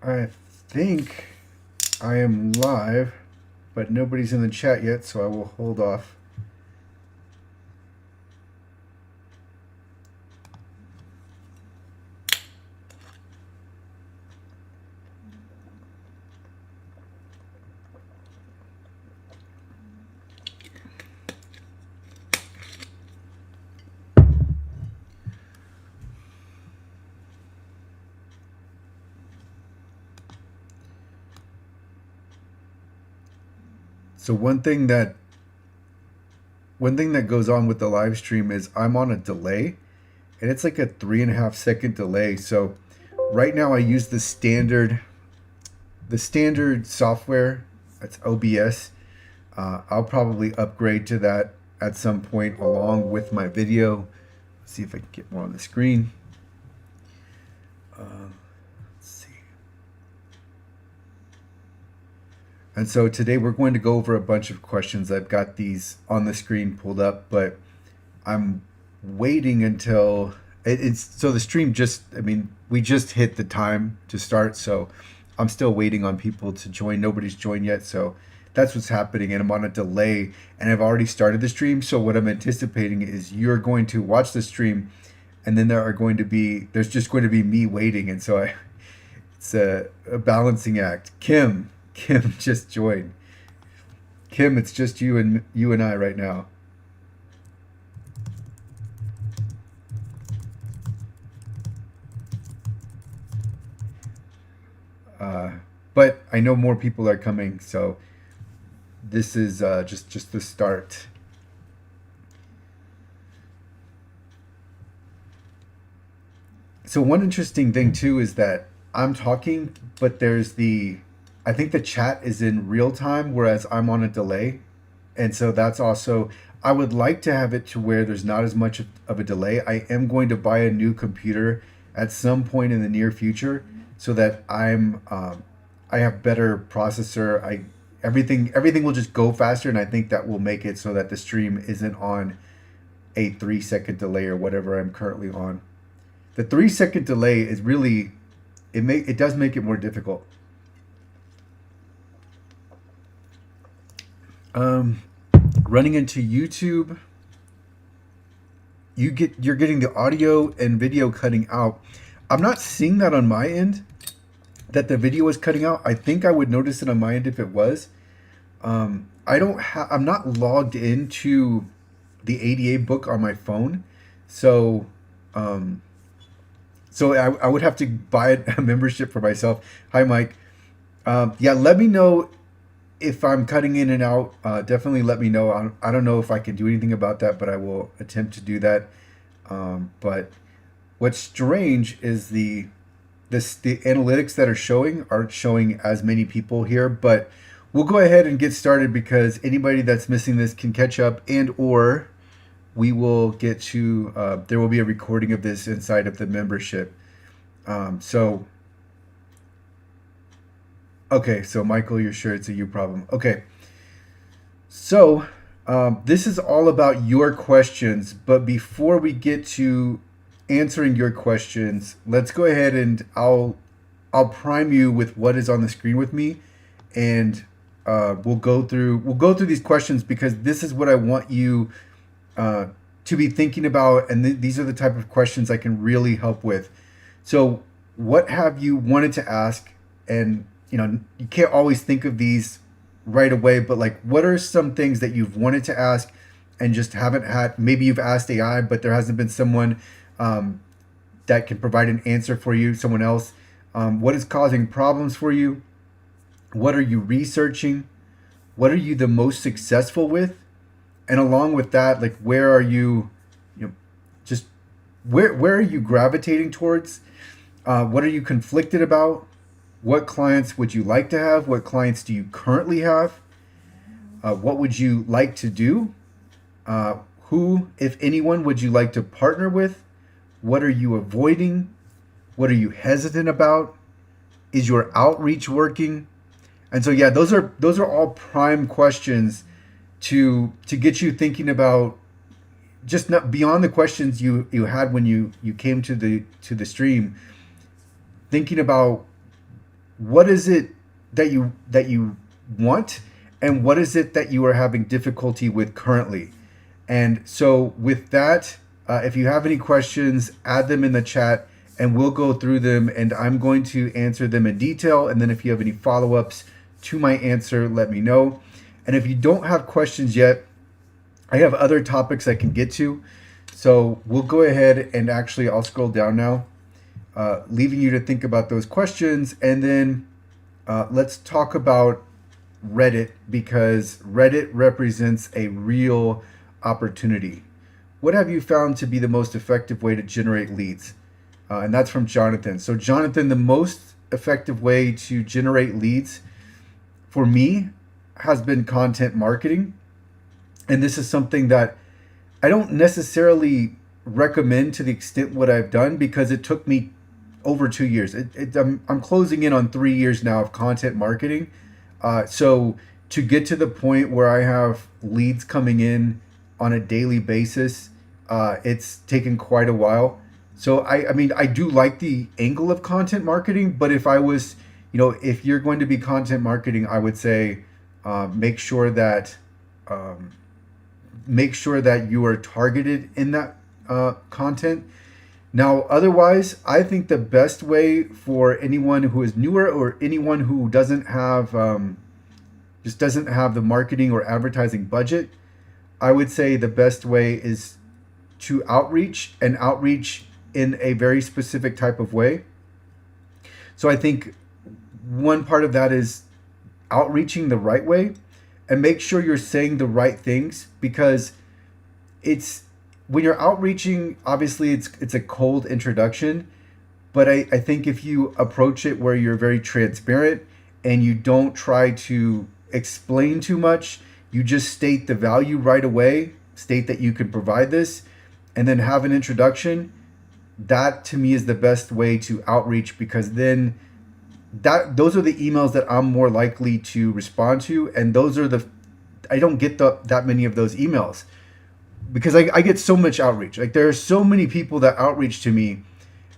I think I am live, but nobody's in the chat yet, so I will hold off. So one thing that goes on with the live stream is I'm on a delay, and it's like a 3.5 second delay. So right now I use the standard software. That's OBS. I'll probably upgrade to that at some point along with my video. Let's see if I can get more on the screen. Let's see. And so today we're going to go over a bunch of questions. I've got these on the screen pulled up, but I'm waiting until it's so the stream just, I mean, we just hit the time to start, so I'm still waiting on people to join. Nobody's joined yet, so that's what's happening, and I'm on a delay, and I've already started the stream. So what I'm anticipating is you're going to watch the stream, and then there's just going to be me waiting, and so it's a balancing act. Kim just joined. Kim, it's just you and I right now. But I know more people are coming, so this is just the start. So one interesting thing too is that I'm talking, but I think the chat is in real time, whereas I'm on a delay, and so that's also. I would like to have it to where there's not as much of a delay. I am going to buy a new computer at some point in the near future, so that I have better processor. Everything will just go faster, and I think that will make it so that the stream isn't on a 3 second delay or whatever I'm currently on. The 3 second delay is really it does make it more difficult. Um, Running into YouTube, you're getting the audio and video cutting out. I'm not seeing that on my end, that the video is cutting out. I think I would notice it on my end if it was. I'm not logged into the ADA book on my phone, so um, I would have to buy a membership for myself. Hi, Mike. Yeah, let me know if I'm cutting in and out. Definitely let me know. I don't know if I can do anything about that, but I will attempt to do that. But what's strange is the analytics that are showing aren't showing as many people here. But we'll go ahead and get started, because anybody that's missing this can catch up, and or we will get to there will be a recording of this inside of the membership. So okay, so Michael, you're sure it's a you problem. Okay, so this is all about your questions, but before we get to answering your questions, let's go ahead and I'll prime you with what is on the screen with me, and we'll go through these questions, because this is what I want you uh, to be thinking about, and these are the type of questions I can really help with. So, what have you wanted to ask? And you can't always think of these right away, but like, what are some things that you've wanted to ask and just haven't had? Maybe you've asked AI, but there hasn't been someone um, that can provide an answer for you. Someone else. What is causing problems for you? What are you researching? What are you the most successful with? And along with that, like, where are you, you know, just where are you gravitating towards? What are you conflicted about? What clients would you like to have? What clients do you currently have? What would you like to do? Who, if anyone, would you like to partner with? What are you avoiding? What are you hesitant about? Is your outreach working? And so, yeah, those are all prime questions to get you thinking about, just not beyond the questions you had when you came to the stream, thinking about what is it that you want, and what is it that you are having difficulty with currently. And so with that, if you have any questions, add them in the chat and we'll go through them, and I'm going to answer them in detail. And then if you have any follow-ups to my answer, let me know. And if you don't have questions yet, I have other topics I can get to. So we'll go ahead and actually I'll scroll down now, leaving you to think about those questions. And then let's talk about Reddit, because Reddit represents a real opportunity. What have you found to be the most effective way to generate leads? And that's from Jonathan. So Jonathan, the most effective way to generate leads for me has been content marketing. And this is something that I don't necessarily recommend to the extent what I've done, because it took me over 2 years. I'm closing in on 3 years now of content marketing. So to get to the point where I have leads coming in on a daily basis, it's taken quite a while. So I mean, I do like the angle of content marketing, but if I was, if you're going to be content marketing, I would say make sure that you are targeted in that content. Now, otherwise, I think the best way for anyone who is newer or anyone who doesn't have just doesn't have the marketing or advertising budget, I would say the best way is to outreach, and outreach in a very specific type of way. So I think one part of that is outreaching the right way, and make sure you're saying the right things, because it's when you're outreaching, obviously it's a cold introduction, but I think if you approach it where you're very transparent and you don't try to explain too much, you just state the value right away, state that you can provide this, and then have an introduction. That to me is the best way to outreach, because then those are the emails that I'm more likely to respond to, and I don't get that many of those emails, because I get so much outreach. Like, there are so many people that outreach to me,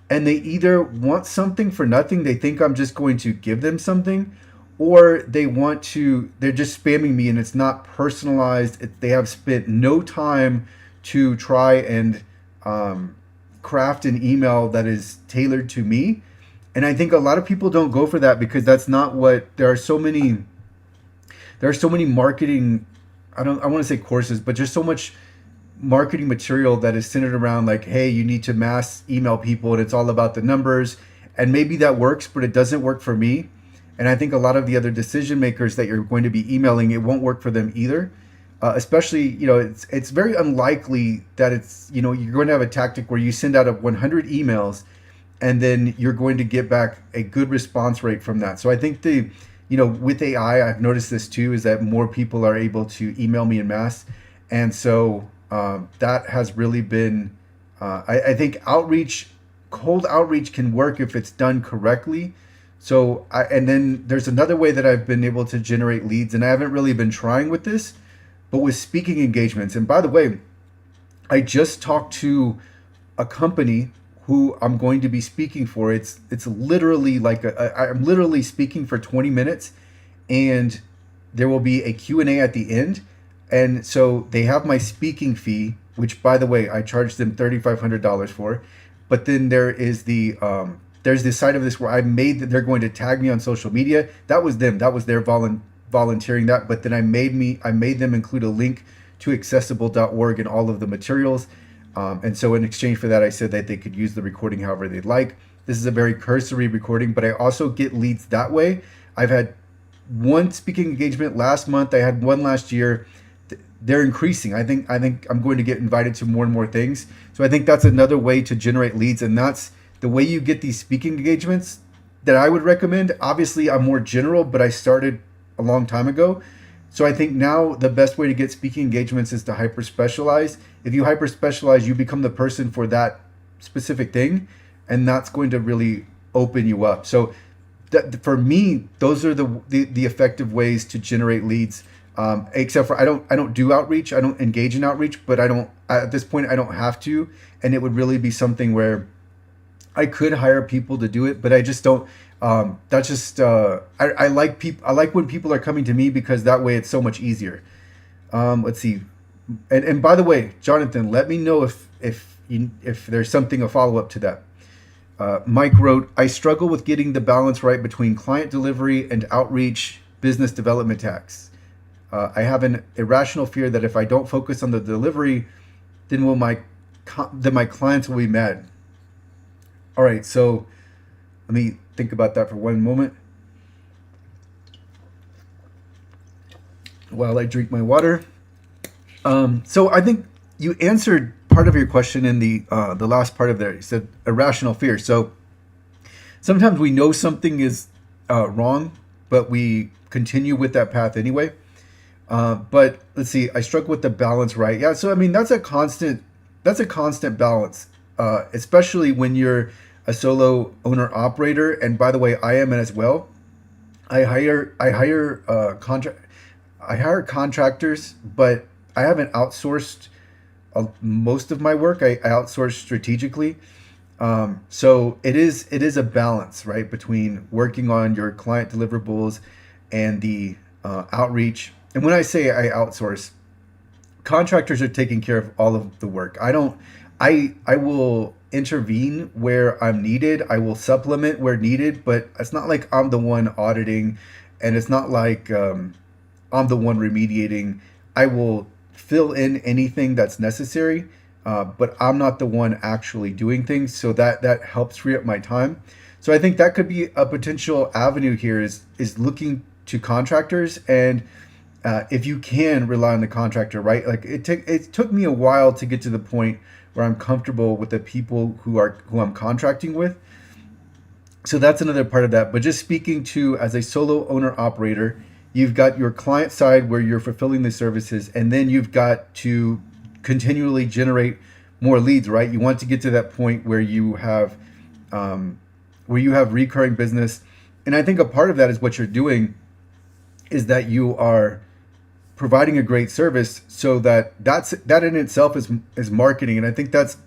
and they either want something for nothing, they think I'm just going to give them something, or they're just spamming me and it's not personalized. They have spent no time to try and craft an email that is tailored to me. And I think a lot of people don't go for that, because that's not what, there are so many marketing, I want to say courses, but just so much marketing material that is centered around like, hey, you need to mass email people and it's all about the numbers. And maybe that works, but it doesn't work for me. And I think a lot of the other decision makers that you're going to be emailing, it won't work for them either. Especially, it's very unlikely that you're going to have a tactic where you send out 100 emails and then you're going to get back a good response rate from that. So I think with AI, I've noticed this too, is that more people are able to email me en masse. And so that has really been, I think cold outreach can work if it's done correctly. So, and then there's another way that I've been able to generate leads, and I haven't really been trying with this, but with speaking engagements. And by the way, I just talked to a company who I'm going to be speaking for. It's literally like I'm literally speaking for 20 minutes, and there will be a Q&A at the end. And so they have my speaking fee, which, by the way, I charged them $3,500 for. But then there's this side of this where they're going to tag me on social media. That was them. That was their volunteering that. But then I made them include a link to accessible.org and all of the materials. And so in exchange for that, I said that they could use the recording however they'd like. This is a very cursory recording, but I also get leads that way. I've had one speaking engagement last month. I had one last year. They're increasing. I think I'm going to get invited to more and more things. So I think that's another way to generate leads, and that's the way you get these speaking engagements that I would recommend. Obviously, I'm more general, but I started a long time ago. So I think now the best way to get speaking engagements is to hyper specialize. If you hyper specialize, you become the person for that specific thing, and that's going to really open you up. So for me, those are the effective ways to generate leads. Except for I don't do outreach. I don't engage in outreach, but at this point I don't have to, and it would really be something where I could hire people to do it, but I just don't. That's just I like people. I like when people are coming to me because that way it's so much easier. Let's see, and by the way, Jonathan, let me know if there's something a follow up to that. Mike wrote, I struggle with getting the balance right between client delivery and outreach business development tasks. I have an irrational fear that if I don't focus on the delivery, then my clients will be mad. All right, so let me think about that for one moment while I drink my water. So I think you answered part of your question in the last part of there. You said irrational fear. So sometimes we know something is wrong, but we continue with that path anyway. But let's see. I struggle with the balance, right? Yeah. So I mean, that's a constant. That's a constant balance, especially when you're a solo owner operator. And by the way, I am as well. I hire contractors, but I haven't outsourced most of my work. I outsource strategically. So it is a balance, right, between working on your client deliverables and the outreach. And when I say I outsource, contractors are taking care of all of the work. I don't. I will intervene where I'm needed. I will supplement where needed, but it's not like I'm the one auditing, and it's not like I'm the one remediating. I will fill in anything that's necessary, but I'm not the one actually doing things. So that helps free up my time. So I think that could be a potential avenue here is looking to contractors, and if you can rely on the contractor, right? Like it took me a while to get to the point where I'm comfortable with the people who I'm contracting with. So that's another part of that. But just speaking to as a solo owner operator, you've got your client side where you're fulfilling the services, and then you've got to continually generate more leads, right? You want to get to that point where you have recurring business. And I think a part of that is what you're doing is that you are providing a great service, so that in itself is marketing. And I think that's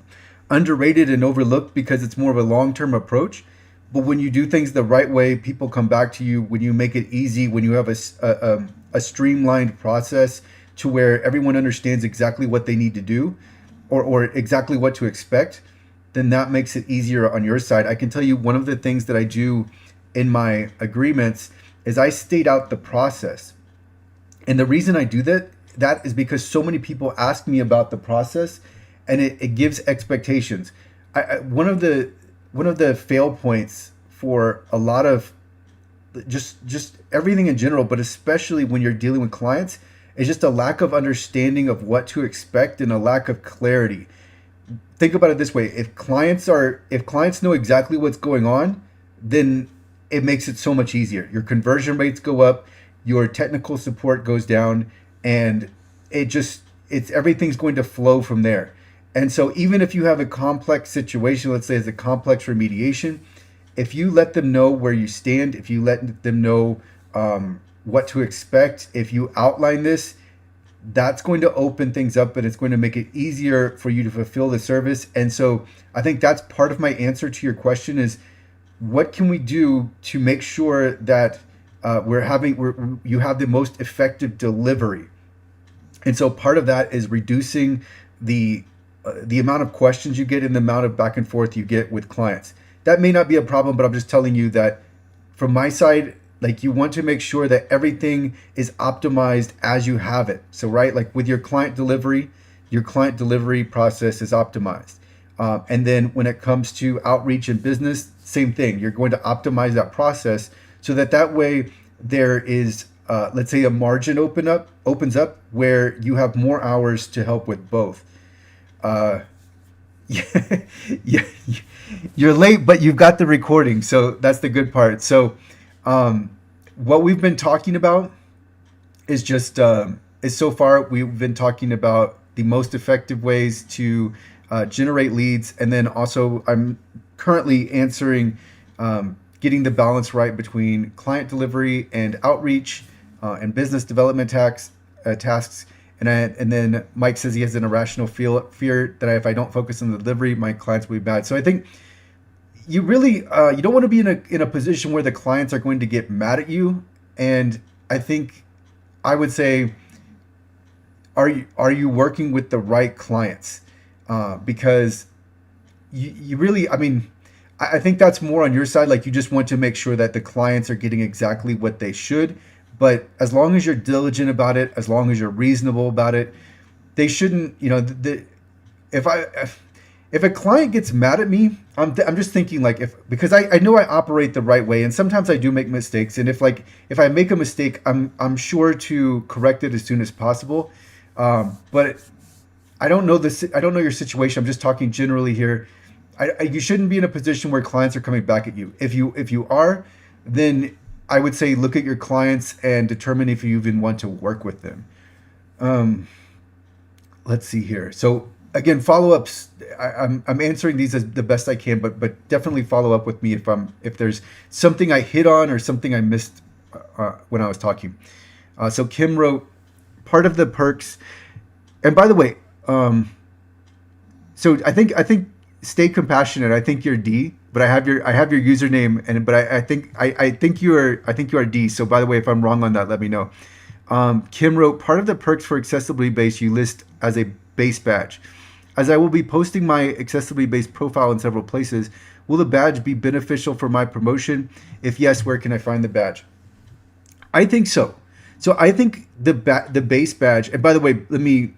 underrated and overlooked because it's more of a long-term approach. But when you do things the right way, people come back to you. When you make it easy, when you have a streamlined process to where everyone understands exactly what they need to do, or exactly what to expect, then that makes it easier on your side. I can tell you one of the things that I do in my agreements is I state out the process. And the reason I do that is because so many people ask me about the process, and it gives expectations. One of the fail points for a lot of just everything in general, but especially when you're dealing with clients, is just a lack of understanding of what to expect and a lack of clarity. Think about it this way: if clients know exactly what's going on, then it makes it so much easier. Your conversion rates go up, your technical support goes down, and it's everything's going to flow from there. And so even if you have a complex situation, let's say it's a complex remediation, if you let them know where you stand, if you let them know what to expect, if you outline this, that's going to open things up, and it's going to make it easier for you to fulfill the service. And so I think that's part of my answer to your question is, what can we do to make sure that you have the most effective delivery? And so part of that is reducing the amount of questions you get and the amount of back and forth you get with clients. That may not be a problem, but I'm just telling you that from my side, like, you want to make sure that everything is optimized as you have it. So, right, like with your client delivery process is optimized. And then when it comes to outreach and business, same thing. You're going to optimize that process so that way there is, let's say, a margin opens up where you have more hours to help with both. Yeah, you're late, but you've got the recording, so that's the good part. So, what we've been talking about is just is so far we've been talking about the most effective ways to generate leads, and then also I'm currently answering getting the balance right between client delivery and outreach and business development tasks. And then Mike says he has an irrational fear that if I don't focus on the delivery, my clients will be bad. So I think you really you don't want to be in a position where the clients are going to get mad at you. And I think I would say, are you working with the right clients? Because you really, I mean, I think that's more on your side. Like, you just want to make sure that the clients are getting exactly what they should. But as long as you're diligent about it, as long as you're reasonable about it, they shouldn't, if I, if a client gets mad at me, I'm just thinking, like, if, because I know I operate the right way, and sometimes I do make mistakes. And if I make a mistake, I'm sure to correct it as soon as possible. But I don't know this. I don't know your situation. I'm just talking generally here. You shouldn't be in a position where clients are coming back at you. If you are, then I would say look at your clients and determine if you even want to work with them. Um, let's see here. So again, follow ups. I'm answering these as the best I can, but definitely follow up with me if there's something I hit on or something I missed when I was talking. So Kim wrote, part of the perks. And by the way, so I think stay compassionate. I think you're D, but I have your username, but I think you are D. So by the way, if I'm wrong on that, let me know. Kim wrote, part of the perks for accessibly based you list as a base badge. As I will be posting my accessibly based profile in several places, will the badge be beneficial for my promotion? If yes, where can I find the badge? I think so. So I think the base badge. And by the way, let me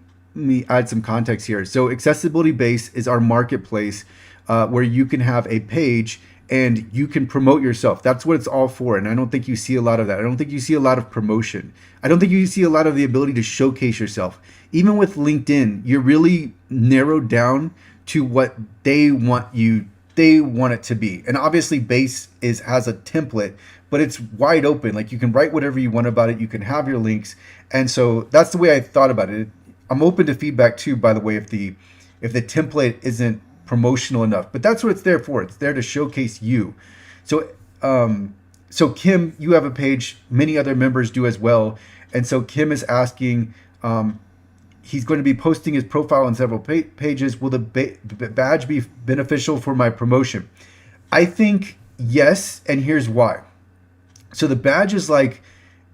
add some context here. So Accessibility Base is our marketplace where you can have a page and you can promote yourself. That's what it's all for. And I don't think you see a lot of that. I don't think you see a lot of promotion. I don't think you see a lot of the ability to showcase yourself. Even with LinkedIn, you're really narrowed down to what they want it to be. And obviously Base has a template, but it's wide open. Like, you can write whatever you want about it. You can have your links. And so that's the way I thought about it. I'm open to feedback too, by the way, if the template isn't promotional enough. But that's what it's there for. It's there to showcase you. So so Kim, you have a page. Many other members do as well. And so Kim is asking, he's going to be posting his profile on several pages. Will the badge be beneficial for my promotion? I think yes, and here's why. So the badge is like,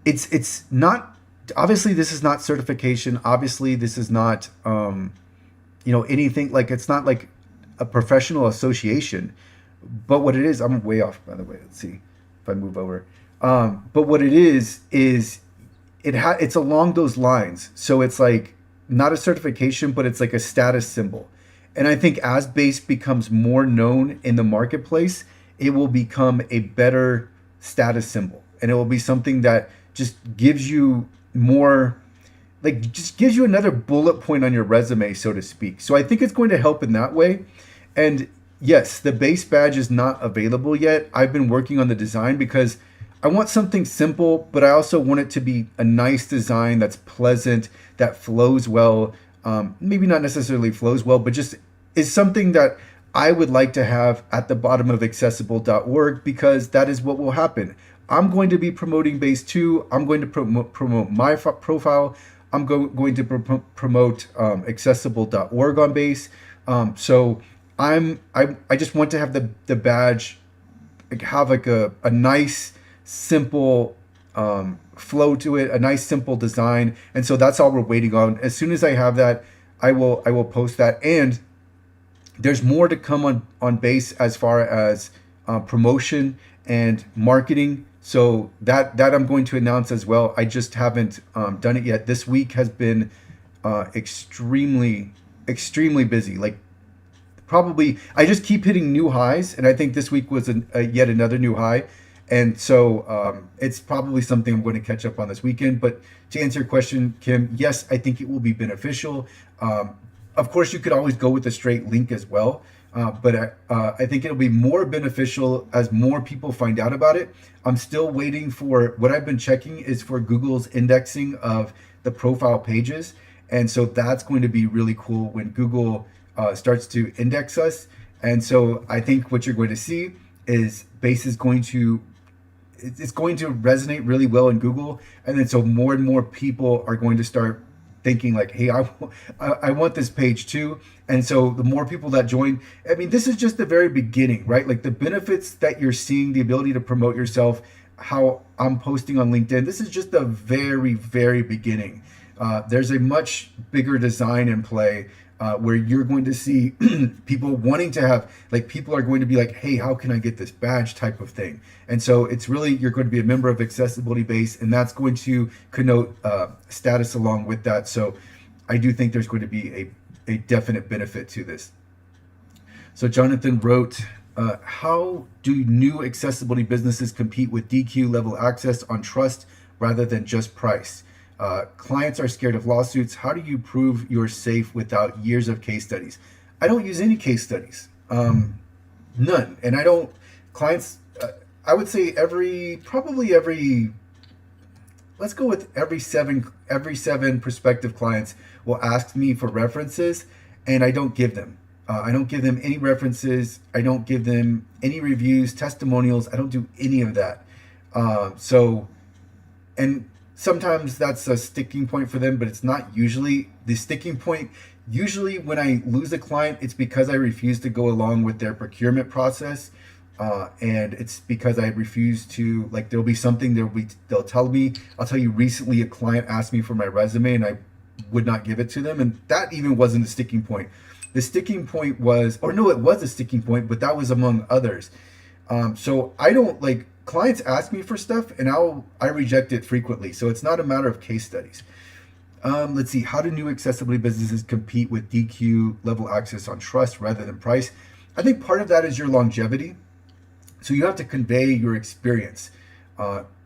it's not, obviously this is not certification. Obviously this is not, anything, like, it's not like a professional association. But what it is, I'm way off, by the way. Let's see if I move over. But what it is it's along those lines. So it's like not a certification, but it's like a status symbol. And I think as Base becomes more known in the marketplace, it will become a better status symbol. And it will be something that just gives you more, like, just gives you another bullet point on your resume, so to speak. So I think it's going to help in that way. And yes, the Base badge is not available yet. I've been working on the design because I want something simple, but I also want it to be a nice design that's pleasant, that flows well. Maybe not necessarily flows well, but just is something that I would like to have at the bottom of accessible.org, because that is what will happen. I'm going to be promoting Base 2. I'm going to promote my profile. I'm going to promote accessible.org on Base. So I just want to have the badge have like a nice, simple flow to it, a nice, simple design. And so that's all we're waiting on. As soon as I have that, I will post that. And there's more to come on Base as far as promotion and marketing. So that I'm going to announce as well. I just haven't done it yet. This week has been extremely busy. Like, probably, I just keep hitting new highs, and I think this week was yet another new high. And so it's probably something I'm going to catch up on this weekend. But to answer your question, Kim, yes, I think it will be beneficial. Of course, you could always go with a straight link as well. But I think it'll be more beneficial as more people find out about it. I'm still waiting for, what I've been checking is for Google's indexing of the profile pages. And so that's going to be really cool when Google starts to index us. And so I think what you're going to see is Base is going to, it's going to resonate really well in Google. And then so more and more people are going to start thinking like, hey, I want this page too. And so the more people that join, I mean, this is just the very beginning, right? Like the benefits that you're seeing, the ability to promote yourself, how I'm posting on LinkedIn, this is just the very, very beginning. There's a much bigger design in play, where you're going to see people wanting to have, like, people are going to be like, hey, how can I get this badge type of thing? And so it's really, you're going to be a member of Accessibility Base, and that's going to connote status along with that. So I do think there's going to be a definite benefit to this. So Jonathan wrote, how do new accessibility businesses compete with DQ level access on trust rather than just price? Clients are scared of lawsuits. How do you prove you're safe without years of case studies? I don't use any case studies, none. And I don't, clients, I would say probably every, let's go with every seven prospective clients will ask me for references, and I don't give them. I don't give them any references. I don't give them any reviews, testimonials. I don't do any of that. And sometimes that's a sticking point for them, but it's not usually the sticking point. Usually when I lose a client, it's because I refuse to go along with their procurement process. And it's because I refuse to, like, there'll be something they'll tell me. I'll tell you, recently a client asked me for my resume and I would not give it to them. And that even wasn't a sticking point. The sticking point was, or no, it was a sticking point, but that was among others. So I don't, like, clients ask me for stuff and I reject it frequently. So it's not a matter of case studies. Let's see, how do new accessibility businesses compete with DQ level access on trust rather than price? I think part of that is your longevity. So you have to convey your experience.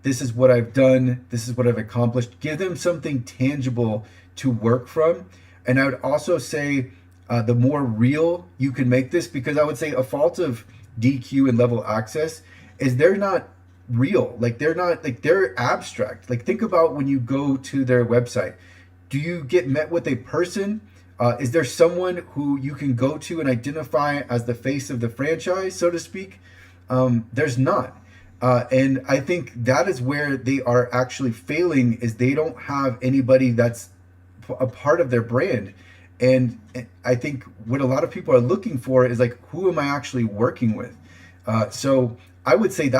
This is what I've done. This is what I've accomplished. Give them something tangible to work from. And I would also say the more real you can make this, because I would say a fault of DQ and level access is they're not real. Like they're abstract. Like think about when you go to their website. Do you get met with a person? Is there someone who you can go to and identify as the face of the franchise, so to speak? There's not. And I think that is where they are actually failing, is they don't have anybody that's a part of their brand. And I think what a lot of people are looking for is like, who am I actually working with? So I would say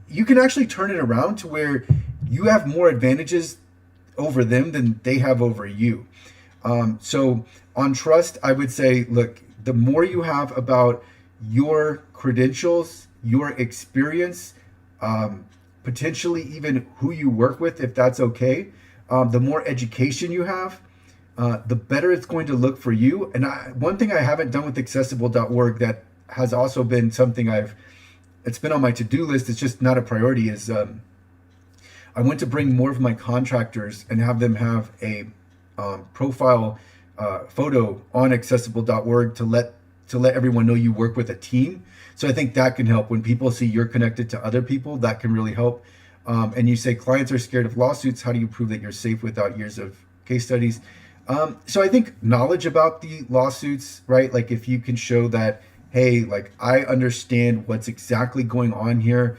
you can actually turn it around to where you have more advantages over them than they have over you. So on trust, I would say, look, the more you have about your credentials, your experience, potentially even who you work with, if that's okay, the more education you have, the better it's going to look for you. And one thing I haven't done with accessible.org that has also been something it's been on my to-do list, it's just not a priority, is I want to bring more of my contractors and have them have a profile photo on accessible.org to let everyone know you work with a team. So I think that can help. When people see you're connected to other people, that can really help. And you say clients are scared of lawsuits. How do you prove that you're safe without years of case studies? So I think knowledge about the lawsuits, right? Like if you can show that, hey, like I understand what's exactly going on here.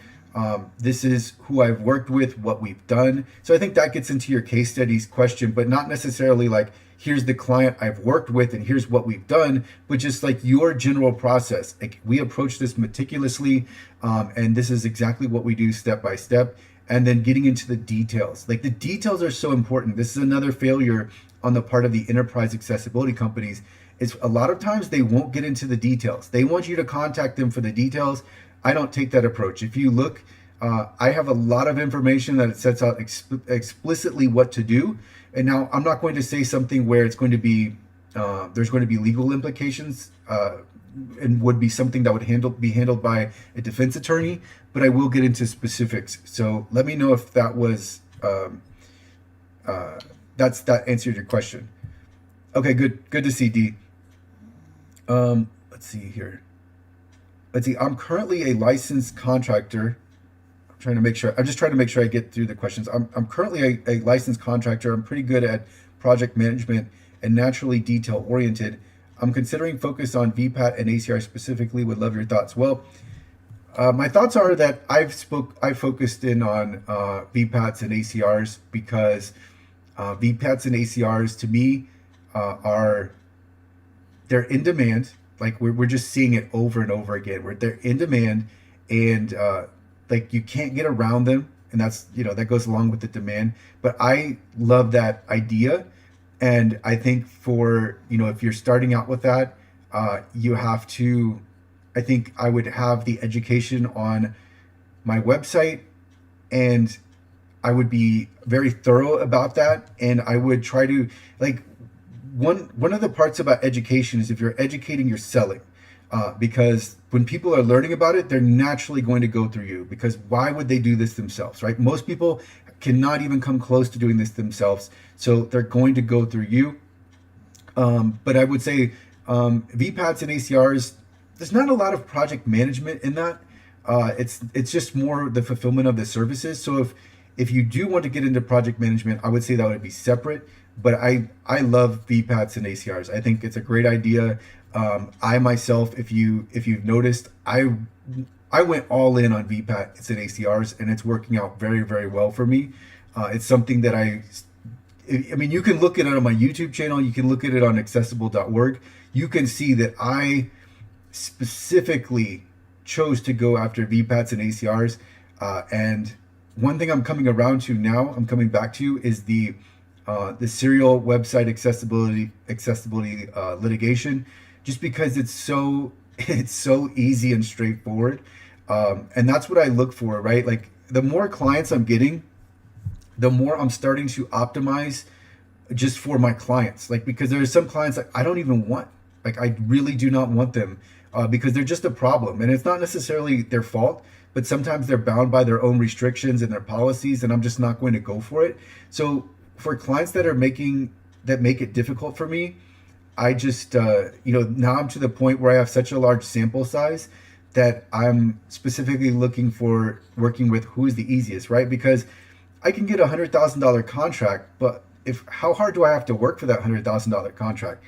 This is who I've worked with, what we've done. So I think that gets into your case studies question, but not necessarily like, here's the client I've worked with and here's what we've done, but just like your general process. Like we approach this meticulously, and this is exactly what we do step by step. And then getting into the details. Like the details are so important. This is another failure on the part of the enterprise accessibility companies. Is a lot of times they won't get into the details. They want you to contact them for the details. I don't take that approach. If you look, I have a lot of information that it sets out explicitly what to do. And now I'm not going to say something where it's going to be, there's going to be legal implications, and would be something that would be handled by a defense attorney, but I will get into specifics. So let me know if that was, that answered your question. Okay, good to see, D. Let's see here. Let's see, I'm currently a licensed contractor. I'm just trying to make sure I get through the questions. I'm currently a licensed contractor. I'm pretty good at project management and naturally detail oriented. I'm considering focus on VPAT and ACR specifically. Would love your thoughts. Well, my thoughts are that I've focused in on VPATs and ACRs because VPATs and ACRs to me are they're in demand. Like we're just seeing it over and over again. Where they're in demand, and like you can't get around them, and that's that goes along with the demand. But I love that idea, and I think for if you're starting out with that, you have to. I think I would have the education on my website, and I would be very thorough about that, and I would try to like one of the parts about education is if you're educating, you're selling, because when people are learning about it, they're naturally going to go through you because why would they do this themselves, right? Most people cannot even come close to doing this themselves, so they're going to go through you. But I would say VPATs and ACRs, there's not a lot of project management in that. It's just more the fulfillment of the services. So if you do want to get into project management, I would say that would be separate. But I love VPATs and ACRs. I think it's a great idea. I myself, if you've noticed, I went all in on VPATs and ACRs, and it's working out very, very well for me. It's something that I mean, you can look at it on my YouTube channel. You can look at it on accessible.org. You can see that I specifically chose to go after VPATs and ACRs. And one thing I'm coming around to now, I'm coming back to, is the serial website accessibility litigation, just because it's so easy and straightforward. And that's what I look for, right? Like the more clients I'm getting, the more I'm starting to optimize just for my clients. Like, because there are some clients that I don't even want. Like, I really do not want them because they're just a problem. And it's not necessarily their fault, but sometimes they're bound by their own restrictions and their policies, and I'm just not going to go for it. So for clients that make it difficult for me, I just, now I'm to the point where I have such a large sample size that I'm specifically looking for working with who is the easiest, right? Because I can get $100,000 contract, but how hard do I have to work for that $100,000 contract?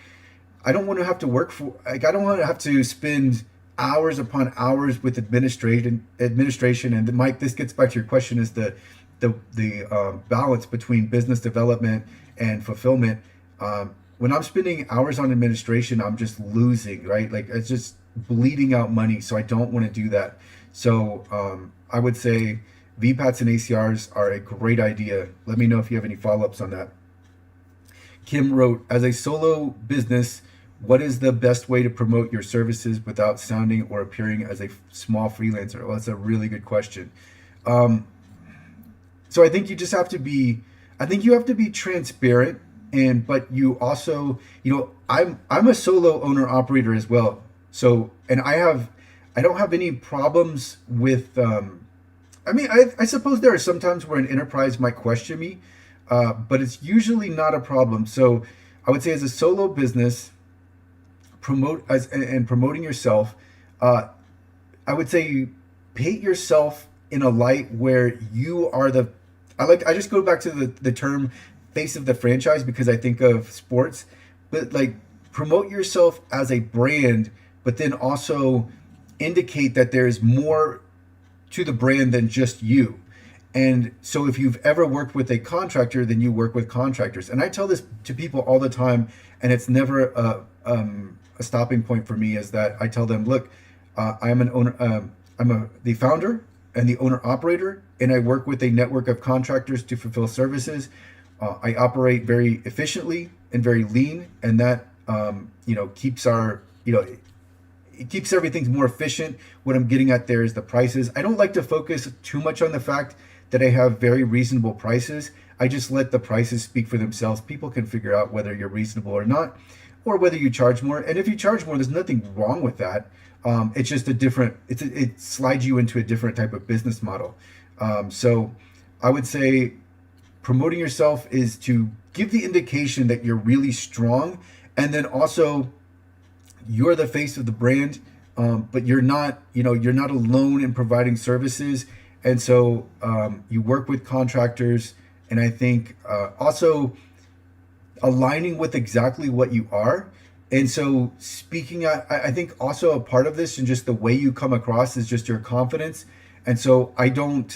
I don't want to have to work for, like, I don't want to have to spend hours upon hours with administration. And Mike, this gets back to your question, is the balance between business development and fulfillment. When I'm spending hours on administration, I'm just losing, right? Like, it's just bleeding out money. So I don't want to do that. So I would say VPATs and ACRs are a great idea. Let me know if you have any follow-ups on that. Kim wrote, as a solo business, what is the best way to promote your services without sounding or appearing as a small freelancer? Well, that's a really good question. So I think you just have to be, transparent, but you also, I'm a solo owner operator as well. So, and I don't have any problems with, I suppose there are some times where an enterprise might question me, but it's usually not a problem. So I would say, as a solo business, promoting yourself, I would say paint yourself in a light where you are I just go back to the term face of the franchise because I think of sports, but like promote yourself as a brand, but then also indicate that there is more to the brand than just you. And so if you've ever worked with a contractor, then you work with contractors. And I tell this to people all the time, and it's never a stopping point for me, is that I tell them, look, I'm an owner, the founder and the owner operator, and I work with a network of contractors to fulfill services. I operate very efficiently and very lean, and that keeps it keeps everything more efficient. What I'm getting at there is the prices. I don't like to focus too much on the fact that I have very reasonable prices. I just let the prices speak for themselves. People can figure out whether you're reasonable or not, or whether you charge more. And if you charge more, there's nothing wrong with that. It's just it slides you into a different type of business model. So I would say promoting yourself is to give the indication that you're really strong, and then also you're the face of the brand, but you're not alone in providing services. And so you work with contractors, and I think also aligning with exactly what you are. And so I think also a part of this and just the way you come across is just your confidence. And so I don't,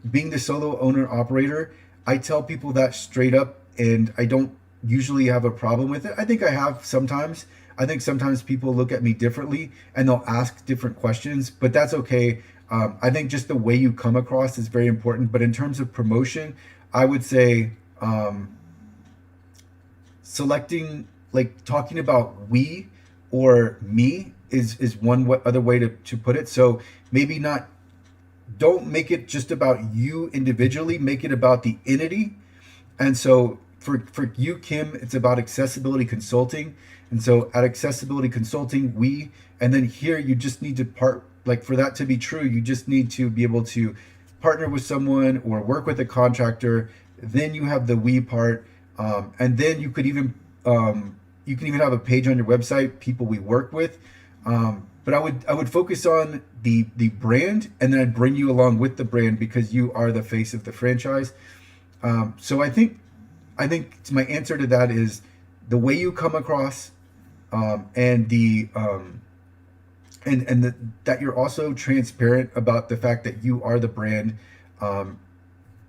being the solo owner operator, I tell people that straight up, and I don't usually have a problem with it. I think I have sometimes. I think sometimes people look at me differently and they'll ask different questions, but that's okay. I think just the way you come across is very important. But in terms of promotion, I would say selecting, like talking about we or me is one other way to put it. So maybe not, don't make it just about you individually, make it about the entity. And so for you, Kim, it's about accessibility consulting. And so at accessibility consulting, we, and then here you just need to like for that to be true, you just need to be able to partner with someone or work with a contractor. Then you have the we part. And then you can even have a page on your website, people we work with. But I would focus on the brand, and then I'd bring you along with the brand because you are the face of the franchise. So I think my answer to that is the way you come across, and that you're also transparent about the fact that you are the brand.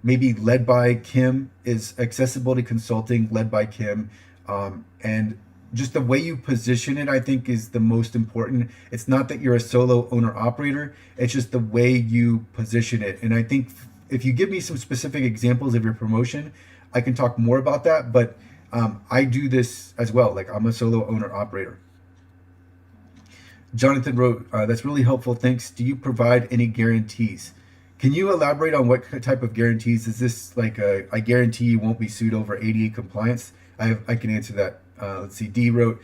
Maybe led by Kim is accessibility consulting, led by Kim, and just the way you position it, I think, is the most important. It's not that you're a solo owner operator; it's just the way you position it. And I think if you give me some specific examples of your promotion, I can talk more about that. But I do this as well. Like I'm a solo owner operator. Jonathan wrote, "That's really helpful. Thanks. Do you provide any guarantees? Can you elaborate on what type of guarantees? Is this like I guarantee you won't be sued over ADA compliance?" I can answer that. Let's see. D wrote,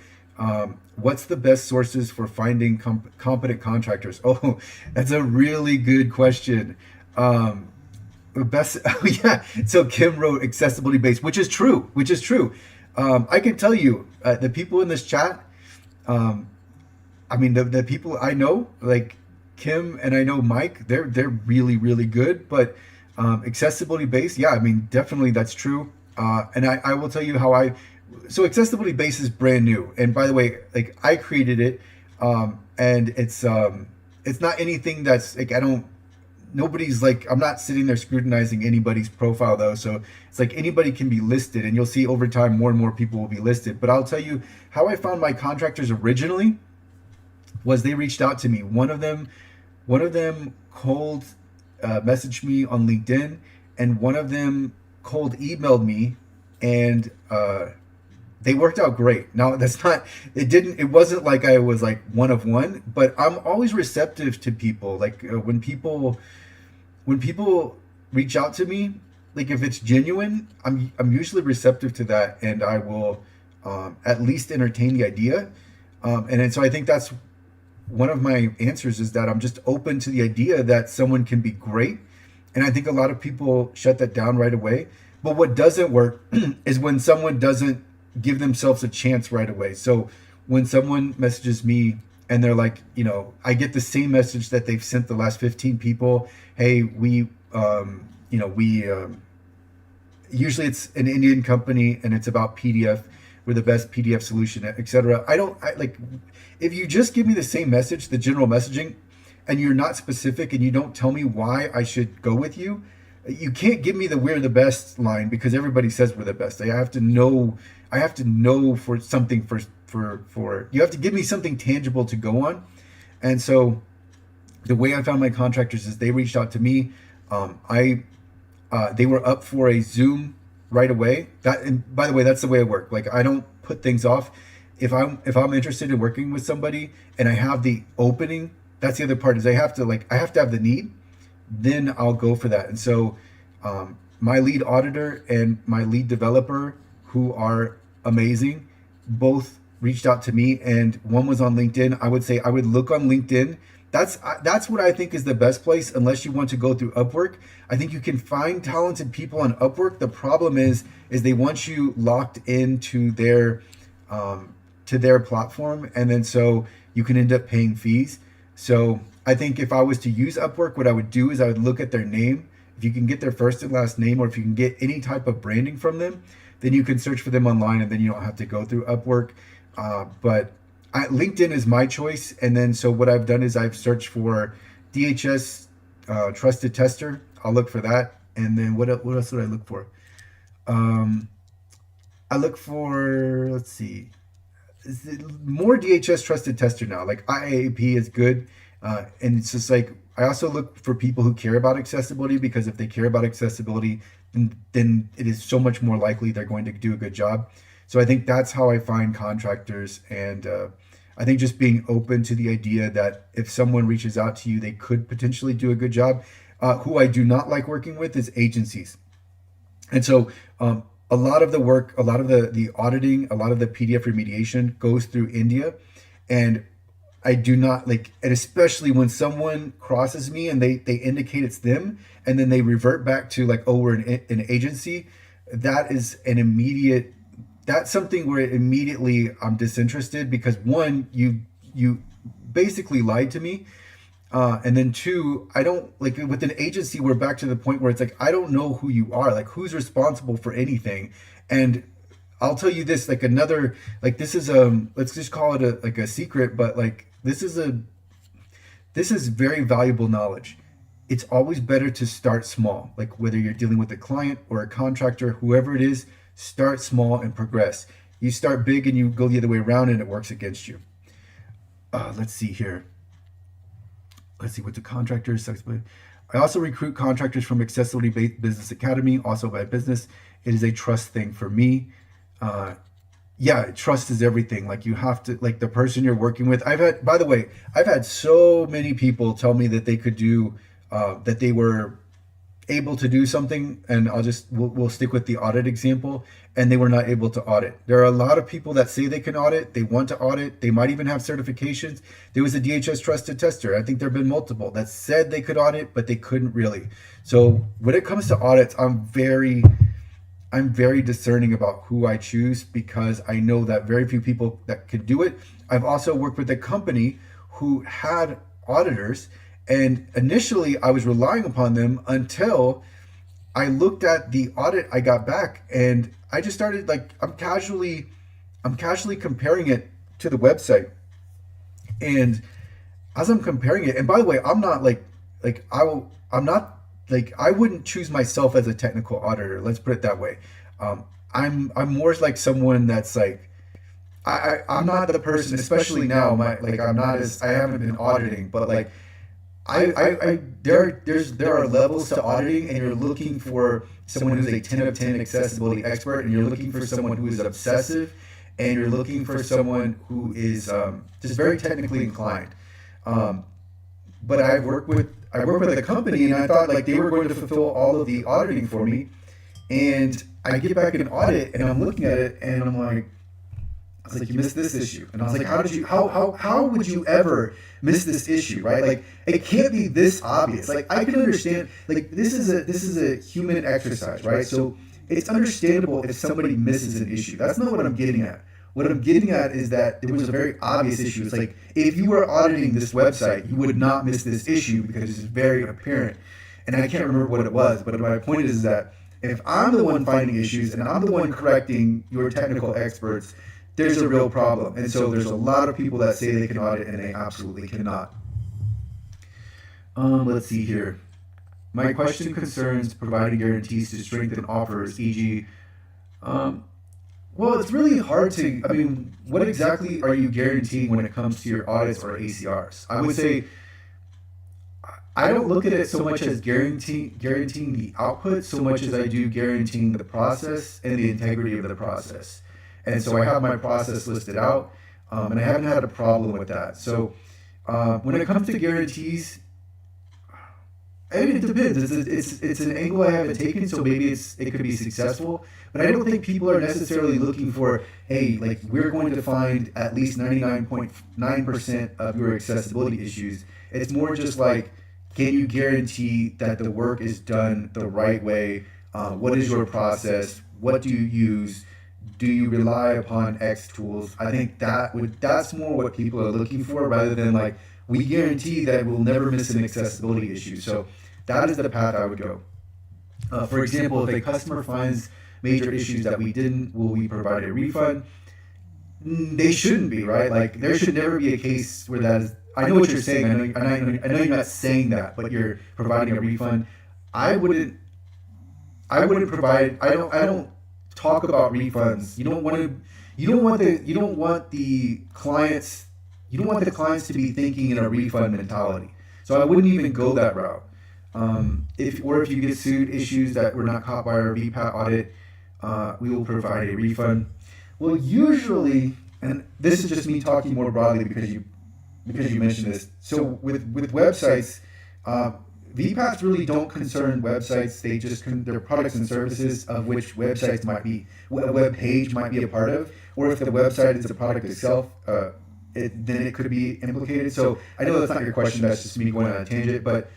"What's the best sources for finding competent contractors?" Oh, that's a really good question. Best, oh yeah. So Kim wrote accessibility based, which is true. Which is true. I can tell you, the people in this chat. I mean, the people I know, like Kim and I know Mike, they're really really good. But accessibility based, yeah, I mean, definitely that's true. And I will tell you how so accessibility base is brand new. And by the way, like I created it, and it's not anything that's like nobody's like, I'm not sitting there scrutinizing anybody's profile though. So it's like anybody can be listed, and you'll see over time more and more people will be listed. But I'll tell you how I found my contractors originally was they reached out to me. One of them cold messaged me on LinkedIn, and one of them cold emailed me, and they worked out great. Now it wasn't like I was like one of one, but I'm always receptive to people. Like when people reach out to me, like if it's genuine, I'm usually receptive to that, and I will at least entertain the idea. And then, so I think that's one of my answers, is that I'm just open to the idea that someone can be great. And I think a lot of people shut that down right away. But what doesn't work is when someone doesn't give themselves a chance right away. So when someone messages me and they're like, I get the same message that they've sent the last 15 people. Hey, usually it's an Indian company and it's about PDF. We're the best PDF solution, etc. If you just give me the same message, the general messaging, and you're not specific and you don't tell me why I should go with you, you can't give me the "we're the best" line, because everybody says we're the best. I have to know for something for you have to give me something tangible to go on. And so the way I found my contractors is they reached out to me. They were up for a Zoom right away. And by the way, that's the way I work. Like I don't put things off. If I'm interested in working with somebody and I have the opening, that's the other part, is I have to have the need, then I'll go for that. And so my lead auditor and my lead developer, who are amazing, both reached out to me, and one was on LinkedIn. I would say I would look on LinkedIn. That's what I think is the best place, unless you want to go through Upwork. I think you can find talented people on Upwork. The problem is they want you locked into their platform, and then so you can end up paying fees. So I think if I was to use Upwork, what I would do is I would look at their name. If you can get their first and last name, or if you can get any type of branding from them, then you can search for them online, and then you don't have to go through Upwork. But LinkedIn is my choice. And then so what I've done is I've searched for DHS Trusted Tester. I'll look for that. And then what else would I look for? I look for, let's see, is it more DHS trusted tester now. Like IAAP is good, and it's just like I also look for people who care about accessibility, because if they care about accessibility, then it is so much more likely they're going to do a good job. So I think that's how I find contractors, and I think just being open to the idea that if someone reaches out to you, they could potentially do a good job. Who I do not like working with is agencies. And so a lot of the work, a lot of the auditing, a lot of the PDF remediation goes through India. And I do not like, and especially when someone crosses me and they indicate it's them, and then they revert back to like, oh, we're an agency. That is an immediate, that's something where immediately I'm disinterested, because one, you basically lied to me. And then two, I don't like, with an agency, we're back to the point where it's like, I don't know who you are, like who's responsible for anything. And I'll tell you this, like another, like this is let's just call it a secret, but like this is very valuable knowledge. It's always better to start small, like whether you're dealing with a client or a contractor, whoever it is, start small and progress. You start big and you go the other way around and it works against you. Let's see here. Let's see what the contractors. I also recruit contractors from Accessibility Business Academy, also by business. It is a trust thing for me. Yeah, trust is everything. Like you have to, like the person you're working with. By the way, I've had so many people tell me that they could do, that they were able to do something, and we'll stick with the audit example, and they were not able to audit. There are a lot of people that say they can audit, they want to audit, they might even have certifications. There was a DHS trusted tester, I think there have been multiple, that said they could audit, but they couldn't really. So when it comes to audits, I'm very discerning about who I choose, because I know that very few people that could do it. I've also worked with a company who had auditors, and initially I was relying upon them until I looked at the audit I got back, and I just started like, I'm casually comparing it to the website. And as I'm comparing it, and by the way, I'm not I'm not like, I wouldn't choose myself as a technical auditor. Let's put it that way. I'm more like someone that's like, I'm not the person, especially now. I'm not as, I haven't been auditing, but like, there are levels to auditing, and you're looking for someone who's a 10 of 10 accessibility expert, and you're looking for someone who is obsessive, and you're looking for someone who is just very technically inclined. But I worked with a company, and I thought like they were going to fulfill all of the auditing for me, and I get back in audit, and I'm looking at it, and I'm like, I was like, you missed this issue. And I was like, how would you ever miss this issue, right? Like, it can't be this obvious. Like, I can understand, like, this is a human exercise, right? So it's understandable if somebody misses an issue. That's not what I'm getting at. What I'm getting at is that there was a very obvious issue. It's like, if you were auditing this website, you would not miss this issue because it's very apparent. And I can't remember what it was, but my point is that if I'm the one finding issues and I'm the one correcting your technical experts, there's a real problem. And so there's a lot of people that say they can audit and they absolutely cannot. Let's see here. My question concerns providing guarantees to strengthen offers, e.g., well, it's really hard to, I mean, what exactly are you guaranteeing when it comes to your audits or ACRs? I would say, I don't look at it so much as guaranteeing the output so much as I do guaranteeing the process and the integrity of the process. And so I have my process listed out, and I haven't had a problem with that. So when it comes to guarantees, it depends. It's an angle I haven't taken, so maybe it could be successful. But I don't think people are necessarily looking for, hey, like we're going to find at least 99.9% of your accessibility issues. It's more just like, can you guarantee that the work is done the right way? What is your process? What do you use? Do you rely upon X tools? I think that's more what people are looking for, rather than like, we guarantee that we'll never miss an accessibility issue. So that is the path I would go. For example, if a customer finds major issues that we didn't, will we provide a refund? They shouldn't be, right? Like, there should never be a case where that is, I know what you're saying, I know you're not saying that, but you're providing a refund. I wouldn't provide, I don't talk about refunds. You don't want to. You don't want the. You don't want the clients. You don't want the clients to be thinking in a refund mentality. So I wouldn't even go that route. If you get sued, issues that were not caught by our VPAT audit, we will provide a refund. Well, usually, and this is just me talking more broadly because you mentioned this. So with websites, VPATs really don't concern websites. They just their products and services of which websites might be a web page might be a part of, or if the website is a product itself. Then it could be implicated. So I know that's not your question. That's just me going on a tangent. But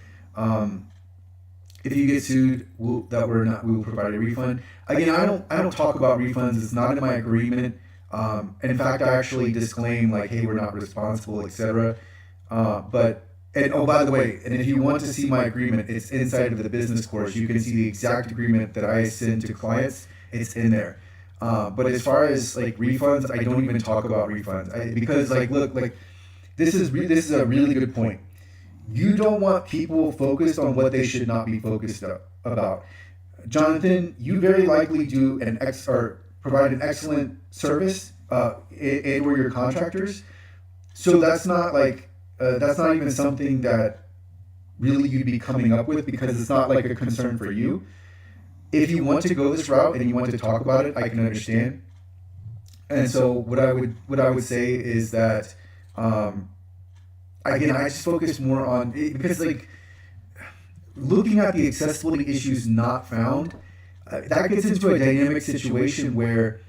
if you get sued, we will provide a refund. Again, I don't talk about refunds. It's not in my agreement. And in fact, I actually disclaim like, hey, we're not responsible, etc. By the way, and if you want to see my agreement, it's inside of the business course. You can see the exact agreement that I send to clients. It's in there. But as far as like refunds, I don't even talk about refunds because this is a really good point. You don't want people focused on what they should not be focused about. Jonathan, you very likely do provide an excellent service and or your contractors. So that's not even something that really you'd be coming up with because it's not like a concern for you. If you want to go this route and you want to talk about it, I can understand. And so what I would say is that again, I just focus more on because like looking at the accessibility issues not found, that gets into a dynamic situation where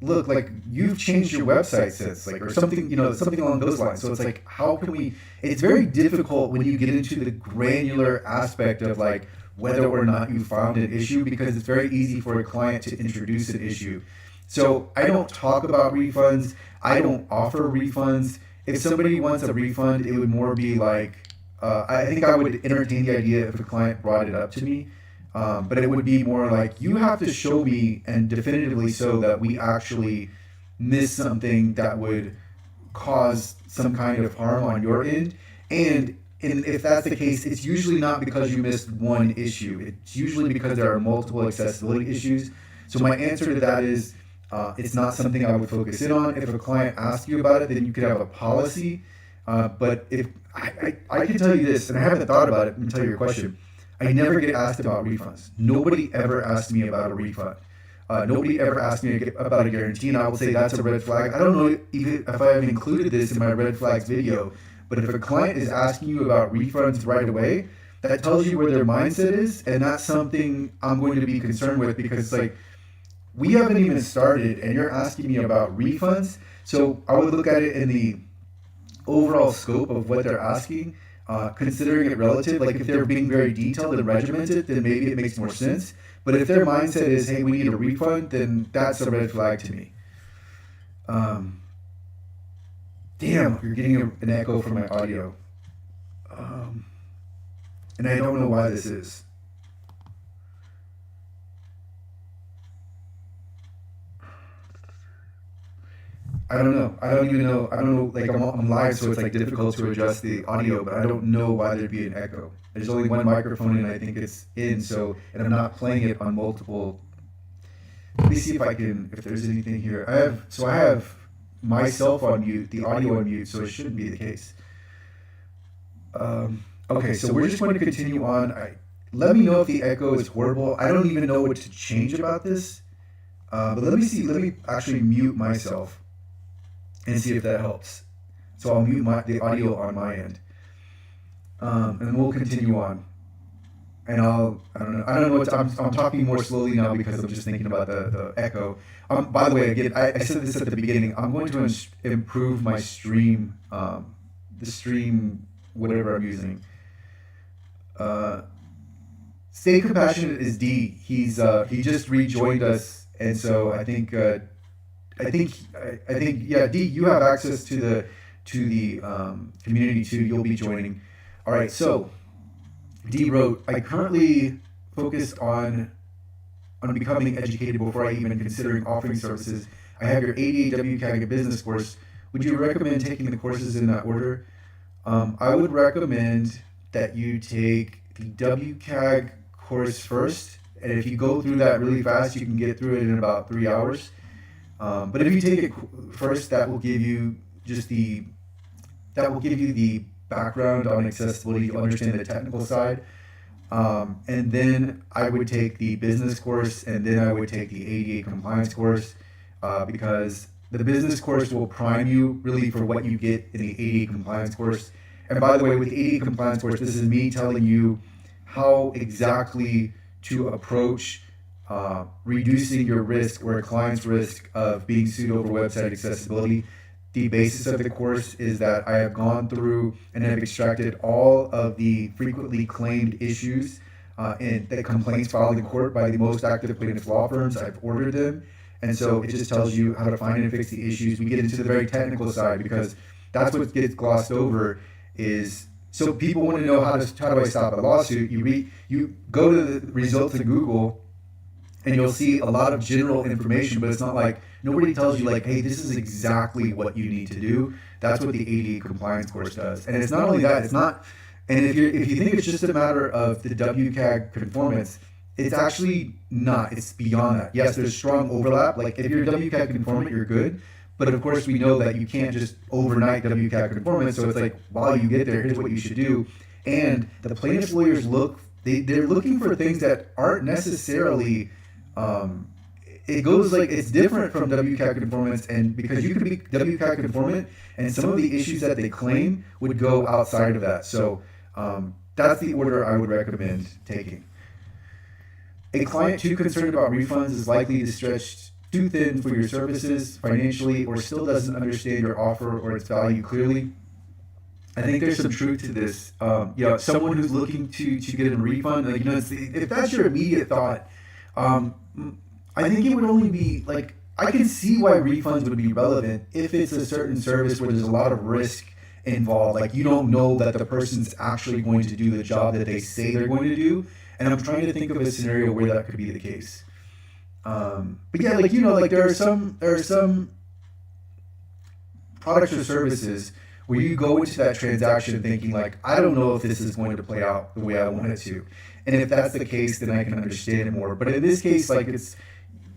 look, like you've changed your website since or something, something along those lines. So it's like, how can we, it's very difficult when you get into the granular aspect of like whether or not you found an issue because it's very easy for a client to introduce an issue. So I don't talk about refunds. I don't offer refunds. If somebody wants a refund, it would more be like, I think I would entertain the idea if a client brought it up to me. But it would be more like, you have to show me and definitively so that we actually missed something that would cause some kind of harm on your end. And if that's the case, it's usually not because you missed one issue. It's usually because there are multiple accessibility issues. So my answer to that is, it's not something I would focus in on. If a client asks you about it, then you could have a policy. But if I can tell you this, and I haven't thought about it until your question, I never get asked about refunds. Nobody ever asked me about a refund. Nobody ever asked me about a guarantee, and I will say that's a red flag. I don't know even if I have included this in my red flags video, but if a client is asking you about refunds right away, that tells you where their mindset is, and that's something I'm going to be concerned with because like we haven't even started, and you're asking me about refunds. So I would look at it in the overall scope of what they're asking. Considering it relative, like if they're being very detailed and regimented, then maybe it makes more sense. But if their mindset is, hey, we need a refund, then that's a red flag to me. Damn, you're getting an echo from my audio. And I don't know why this is. I don't know. I don't even know. I don't know. Like I'm live, so it's like difficult to adjust the audio, but I don't know why there'd be an echo. There's only one microphone, and I think it's in. So, and I'm not playing it on multiple. Let me see if there's anything here. I have myself on mute, the audio on mute, so it shouldn't be the case. Okay, so we're just going to continue on. Let me know if the echo is horrible. I don't even know what to change about this. But let me see. Let me actually mute myself and see if that helps. So I'll mute the audio on my end, and we'll continue on. And I don't know. I'm talking more slowly now because I'm just thinking about the echo. By the way, again, I said this at the beginning. I'm going to improve my stream, the stream, whatever I'm using. Stay Compassionate is D. He just rejoined us, and so I think yeah, D, you have access to the community too. You'll be joining. All right, so D wrote, I currently focused on becoming educated before I even considering offering services. I have your ADA WCAG business course. Would you recommend taking the courses in that order? I would recommend that you take the WCAG course first And if you go through that really fast, you can get through it in about 3 hours. But if you take it first, that will give you the background on accessibility. You'll understand the technical side. And then I would take the business course, and then I would take the ADA compliance course, because the business course will prime you really for what you get in the ADA compliance course. And by the way, with the ADA compliance course, this is me telling you how exactly to approach reducing your risk or a client's risk of being sued over website accessibility. The basis of the course is that I have gone through and have extracted all of the frequently claimed issues and the complaints filed in court by the most active plaintiff law firms. I've ordered them. And so it just tells you how to find and fix the issues. We get into the very technical side because that's what gets glossed over is, so people want to know how do I stop a lawsuit. You go to the results in Google and you'll see a lot of general information, but it's not like, nobody tells you like, hey, this is exactly what you need to do. That's what the ADA compliance course does. And it's not only that, it's not, and if you think it's just a matter of the WCAG conformance, it's actually not. It's beyond that. Yes, there's strong overlap. Like if you're WCAG conformant, you're good. But of course, we know that you can't just overnight WCAG conformance. So it's like, while you get there, here's what you should do. And the plaintiff lawyers they're looking for things that aren't necessarily, it goes like, it's different from WCAG conformance. And because you can be WCAG conformant and some of the issues that they claim would go outside of that. So that's the order I would recommend taking. A client too concerned about refunds is likely to stretch too thin for your services financially, or still doesn't understand your offer or its value clearly. I think there's some truth to this. Someone who's looking to get a refund, like, if that's your immediate thought, I think it would only be like, I can see why refunds would be relevant if it's a certain service where there's a lot of risk involved. Like you don't know that the person's actually going to do the job that they say they're going to do. And I'm trying to think of a scenario where that could be the case. But yeah, like there are some products or services where you go into that transaction thinking like, I don't know if this is going to play out the way I want it to. And if that's the case, then I can understand it more. But in this case, like it's,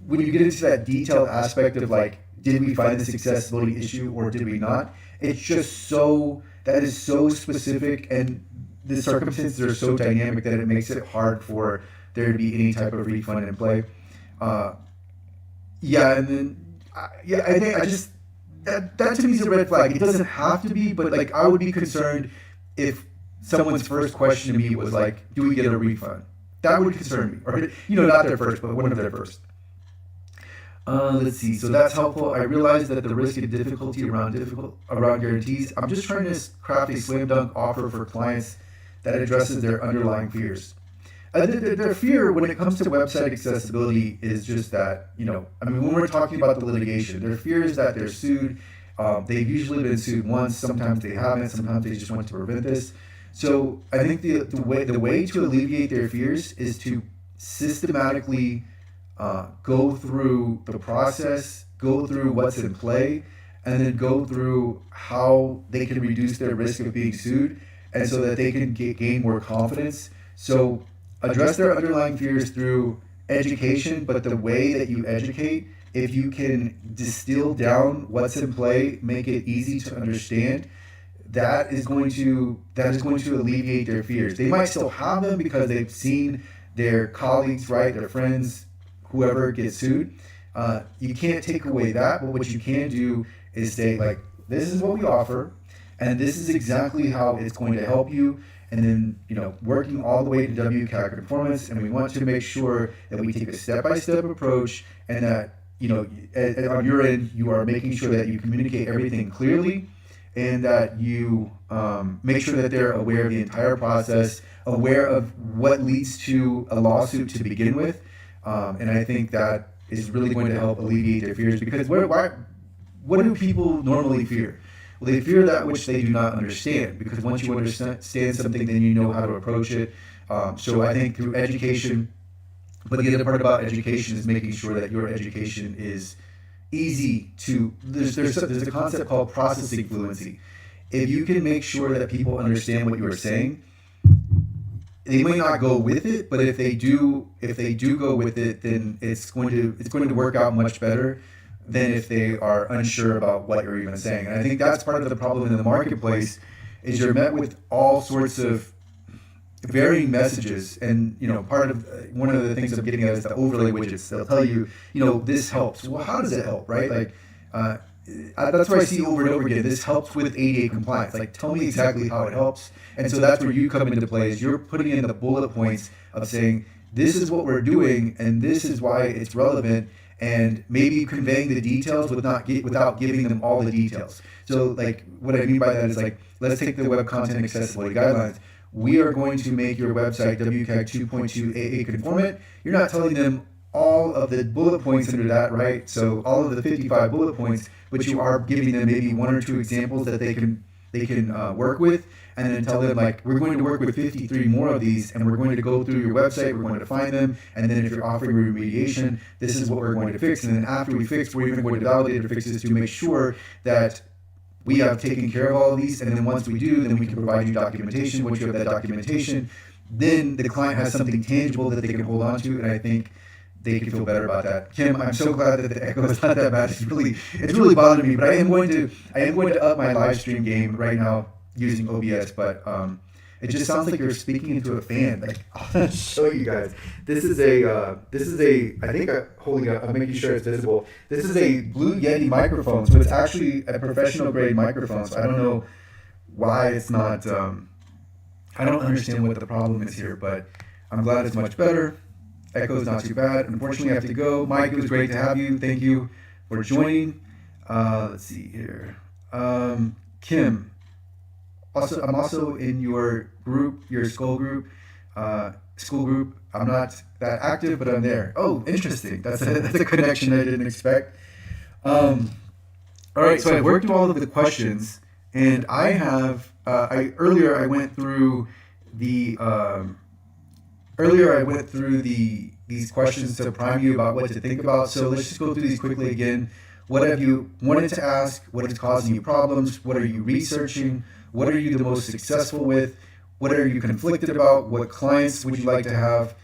when you get into that detailed aspect of like, did we find this accessibility issue or did we not? It's just that is so specific, and the circumstances are so dynamic that it makes it hard for there to be any type of refund in play. I think that to me is a red flag. It doesn't have to be, but like I would be concerned if someone's first question to me was like, do we get a refund? That would concern me. Or, not their first, but one of their first. Let's see. So that's helpful. I realize that the risk and difficulty around guarantees. I'm just trying to craft a slam dunk offer for clients that addresses their underlying fears. Their fear when it comes to website accessibility is just that, when we're talking about the litigation, their fear is that they're sued. They've usually been sued once. Sometimes they haven't. Sometimes they just want to prevent this. So I think the way to alleviate their fears is to systematically go through the process, go through what's in play, and then go through how they can reduce their risk of being sued, and so that they can gain more confidence. So address their underlying fears through education, but the way that you educate, if you can distill down what's in play, make it easy to understand, that is going to alleviate their fears. They might still have them because they've seen their colleagues, their friends, whoever gets sued. You can't take away that, but what you can do is say, like, this is what we offer, and this is exactly how it's going to help you. And then, working all the way to WCAG conformance, and we want to make sure that we take a step-by-step approach, and that, on your end, you are making sure that you communicate everything clearly, and that you make sure that they're aware of the entire process, aware of what leads to a lawsuit to begin with. And I think that is really going to help alleviate their fears, because what do people normally fear? Well, they fear that which they do not understand, because once you understand something, then you know how to approach it. So I think through education, but the other part about education is making sure that your education is easy to, there's a concept called processing fluency. If you can make sure that people understand what you are saying, they might not go with it, but if they do go with it, then it's going to work out much better than if they are unsure about what you're even saying. And I think that's part of the problem in the marketplace is you're met with all sorts of varying messages, and part of one of the things I'm getting at is the overlay widgets. They'll tell you, this helps. Well, how does it help, right? Like, that's what I see over and over again. This helps with ADA compliance. Like, tell me exactly how it helps. And so that's where you come into play. Is you're putting in the bullet points of saying, this is what we're doing, and this is why it's relevant, and maybe conveying the details without giving them all the details. So, like, what I mean by that is, like, let's take the Web Content Accessibility Guidelines. We are going to make your website WCAG 2.2 AA conformant. You're not telling them all of the bullet points under that, right? So all of the 55 bullet points, but you are giving them maybe one or two examples that they can work with, and then tell them, like, we're going to work with 53 more of these, and we're going to go through your website, we're going to find them, and then if you're offering remediation, this is what we're going to fix. And then after we fix, we're even going to validate our fixes to make sure that we have taken care of all of these. And then once we do, then we can provide you documentation. Once you have that documentation, then the client has something tangible that they can hold on to, and I think they can feel better about that. Kim, I'm so glad that the echo is not that bad. It's really bothering me, but I am going to up my live stream game right now using OBS, but it just sounds like you're speaking into a fan. Like, I'll show you guys. This is a I think I'm making sure it's visible. This is a Blue Yeti microphone, so it's actually a professional grade microphone. So I don't know why it's not. I don't understand what the problem is here, but I'm glad it's much better. Echo's not too bad. Unfortunately, I have to go. Mike, it was great to have you. Thank you for joining. Let's see here. Kim, I'm also in your group, your school group. I'm not that active, but I'm there. Oh, interesting. That's a connection I didn't expect. All right, so I worked through all of the questions, and I have. Earlier I went through these questions to prime you about what to think about. So let's just go through these quickly again. What have you wanted to ask? What is causing you problems? What are you researching? What are you the most successful with? What are you conflicted about? What clients would you like to have?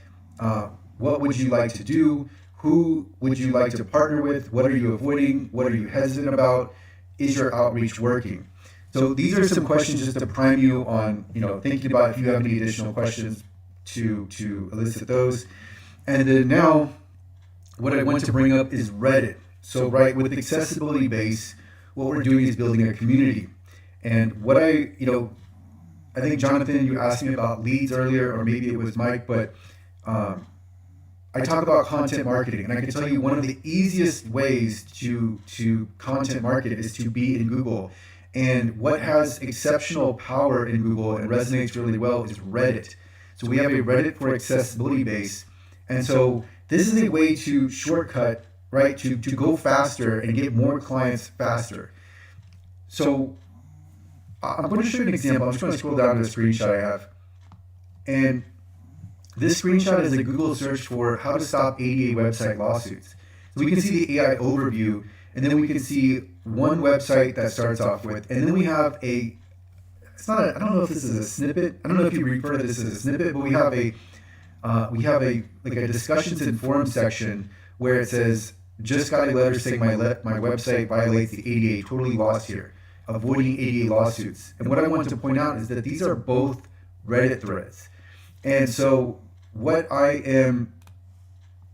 What would you like to do? Who would you like to partner with? What are you avoiding? What are you hesitant about? Is your outreach working? So these are some questions just to prime you on, thinking about if you have any additional questions to elicit those. And then now, what I want to bring up is Reddit. So, right, with Accessibility Base, what we're doing is building a community. And what I think, Jonathan, you asked me about leads earlier, or maybe it was Mike, but I talk about content marketing. And I can tell you one of the easiest ways to content market is to be in Google. And what has exceptional power in Google and resonates really well is Reddit. So we have a Reddit for Accessibility Base. And so this is a way to shortcut, right, to go faster and get more clients faster. So I'm going to show you an example. I'm just going to scroll down to the screenshot I have. And this screenshot is a Google search for how to stop ADA website lawsuits. So we can see the AI overview, and then we can see one website that starts off with, and then we have I don't know if this is a snippet. I don't know if you refer to this as a snippet, but we have a discussions and forums section where it says, just got a letter saying my website violates the ADA, totally lost here, avoiding ADA lawsuits. And what I want to point out is that these are both Reddit threads. And so what I am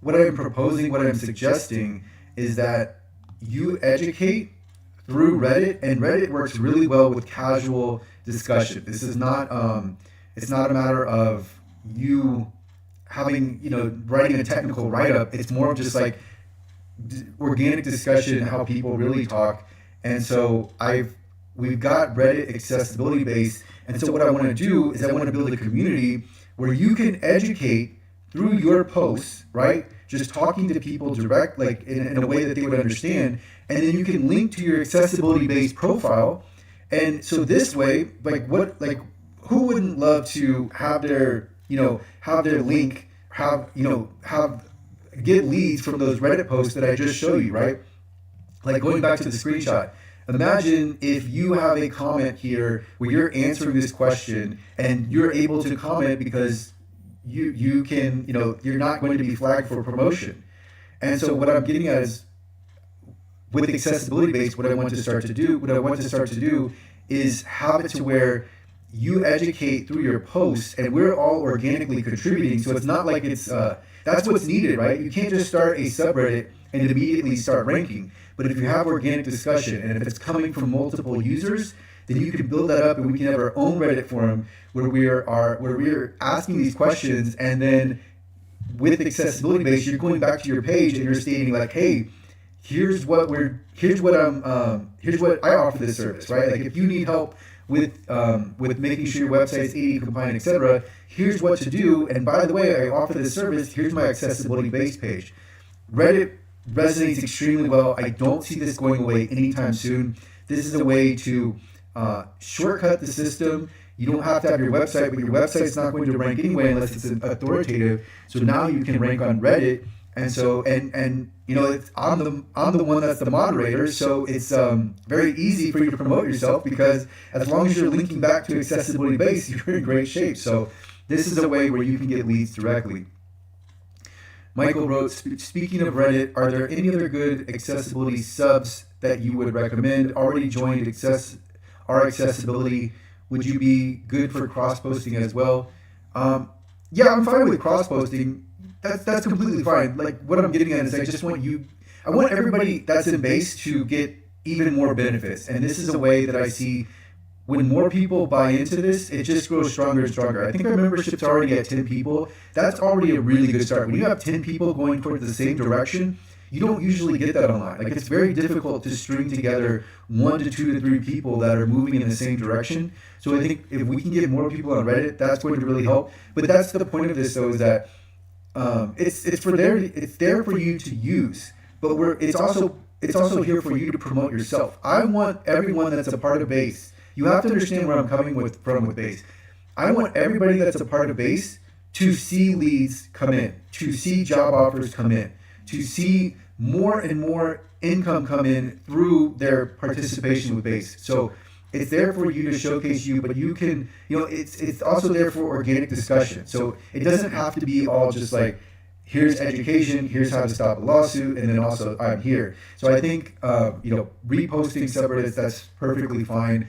proposing, what I'm suggesting is that you educate through Reddit, and Reddit works really well with casual discussion. This is not it's not a matter of you having, writing a technical write-up. It's more of just like organic discussion, how people really talk. And so we've got Reddit Accessibility Base. And so what I want to do is I want to build a community where you can educate through your posts, right? Just talking to people direct, like in a way that they would understand. And then you can link to your accessibility-based profile. And so this way, who wouldn't love to have their link, get leads from those Reddit posts that I just showed you, right? Like going back to the screenshot. Imagine if you have a comment here where you're answering this question and you're able to comment because you can, you're not going to be flagged for promotion. And so what I'm getting at is, with accessibility base, what I want to start to do is have it to where you educate through your posts, and we're all organically contributing. So it's not like it's that's what's needed, right? You can't just start a subreddit and immediately start ranking. But if you have organic discussion, and if it's coming from multiple users, then you can build that up, and we can have our own Reddit forum where we're asking these questions, and then with accessibility base, you're going back to your page and you're stating like, hey, here's what I offer this service, right? Like if you need help with making sure your website's ADA compliant, etc., here's what to do. And by the way, I offer this service. Here's my accessibility base page. Reddit resonates extremely well. I don't see this going away anytime soon. This is a way to shortcut the system. You don't have to have your website, but your website's not going to rank anyway unless it's authoritative. So now you can rank on Reddit. And so, and it's, I'm the one that's the moderator, so it's very easy for you to promote yourself, because as long as you're linking back to accessibility base, you're in great shape. So this is a way where you can get leads directly. Michael wrote, speaking of Reddit, are there any other good accessibility subs that you would recommend? Already joined our accessibility. Would you be good for cross-posting as well? Yeah, I'm fine with cross-posting. That's completely fine. Like what I'm getting at is I want everybody that's in base to get even more benefits. And this is a way that I see when more people buy into this, it just grows stronger and stronger. I think our membership's already at 10 people. That's already a really good start. When you have 10 people going towards the same direction, you don't usually get that online. Like it's very difficult to string together 1 to 2 to 3 people that are moving in the same direction. So I think if we can get more people on Reddit, that's going to really help. But that's the point of this, though, is that it's there for you to use, but it's also here for you to promote yourself. I want everyone that's a part of base. You have to understand where I'm coming from with base. I want everybody that's a part of base to see leads come in, to see job offers come in, to see more and more income come in through their participation with base. So it's there for you to showcase you, but you can, it's also there for organic discussion. So it doesn't have to be all just like, here's education, here's how to stop a lawsuit, and then also I'm here. So I think, reposting subreddits, that's perfectly fine.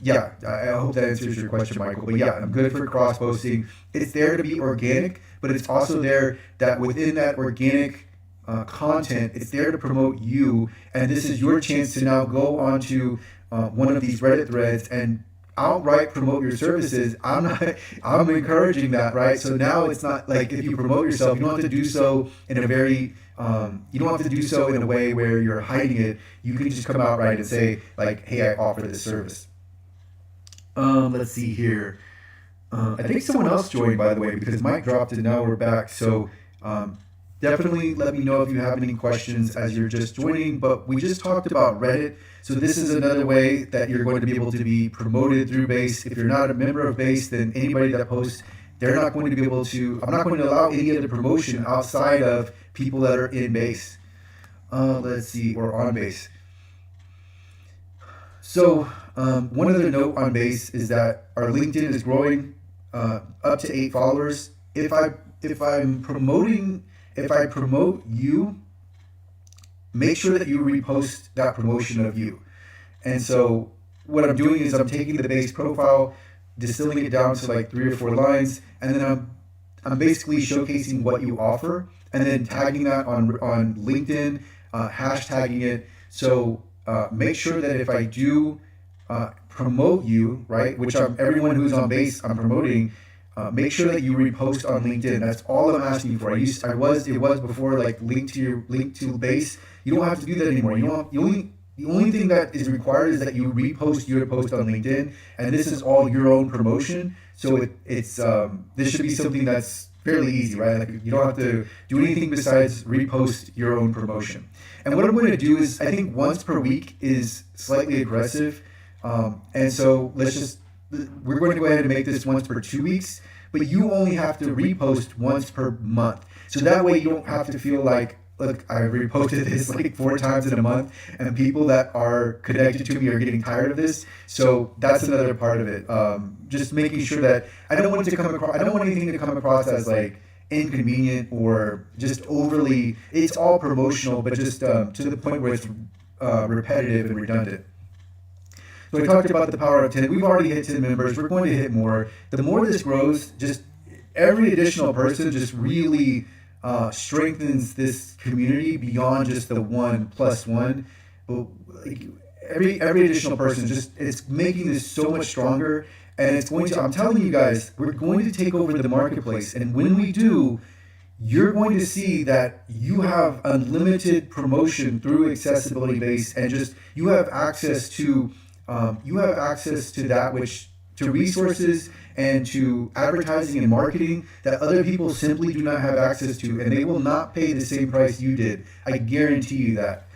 Yeah, I hope that answers your question, Michael. But yeah, I'm good for cross-posting. It's there to be organic, but it's also there that within that organic content, it's there to promote you. And this is your chance to now go onto one of these Reddit threads and outright promote your services. I'm encouraging that, right? So now it's not like if you promote yourself, you don't have to do so in a very you don't have to do so in a way where you're hiding it. You can just come out right and say like, hey, I offer this service. Let's see here. I think someone else joined, by the way, because Mike dropped and now we're back. So definitely let me know if you have any questions as you're just joining. But we just talked about Reddit. So this is another way that you're going to be able to be promoted through Base. If you're not a member of Base, then anybody that posts, they're not going to be able to, I'm not going to allow any other promotion outside of people that are in Base. Let's see, or on Base. So one other note on Base is that our LinkedIn is growing up to 8 followers. If I promote you, make sure that you repost that promotion of you. And so what I'm doing is I'm taking the Base profile, distilling it down to like 3 or 4 lines, and then I'm basically showcasing what you offer, and then tagging that on LinkedIn, hashtagging it. So make sure that if I do promote you, right, which everyone who's on Base I'm promoting, make sure that you repost on LinkedIn. That's all I'm asking for. It was before, like link to Base. You don't have to do that anymore. The only thing that is required is that you repost your post on LinkedIn, and this is all your own promotion. So it's this should be something that's fairly easy, right? Like you don't have to do anything besides repost your own promotion. And what I'm going to do is, I think once per week is slightly aggressive, and so we're going to go ahead and make this once per 2 weeks, but you only have to repost once per month. So that way you don't have to feel like, look, I reposted this like 4 times in a month, and people that are connected to me are getting tired of this. So that's another part of it. Just making sure that I don't want it to come across. I don't want anything to come across as like inconvenient or just overly. It's all promotional, but just to the point where it's repetitive and redundant. So I talked about the power of 10. We've already hit 10 members. We're going to hit more. The more this grows, just every additional person just really strengthens this community beyond just the 1+1. But like, every additional person just it's making this so much stronger, and it's going to. I'm telling you guys, we're going to take over the marketplace, and when we do, you're going to see that you have unlimited promotion through accessibility base, and just you have access to that which to resources and to advertising and marketing that other people simply do not have access to, and they will not pay the same price you did. I guarantee you that.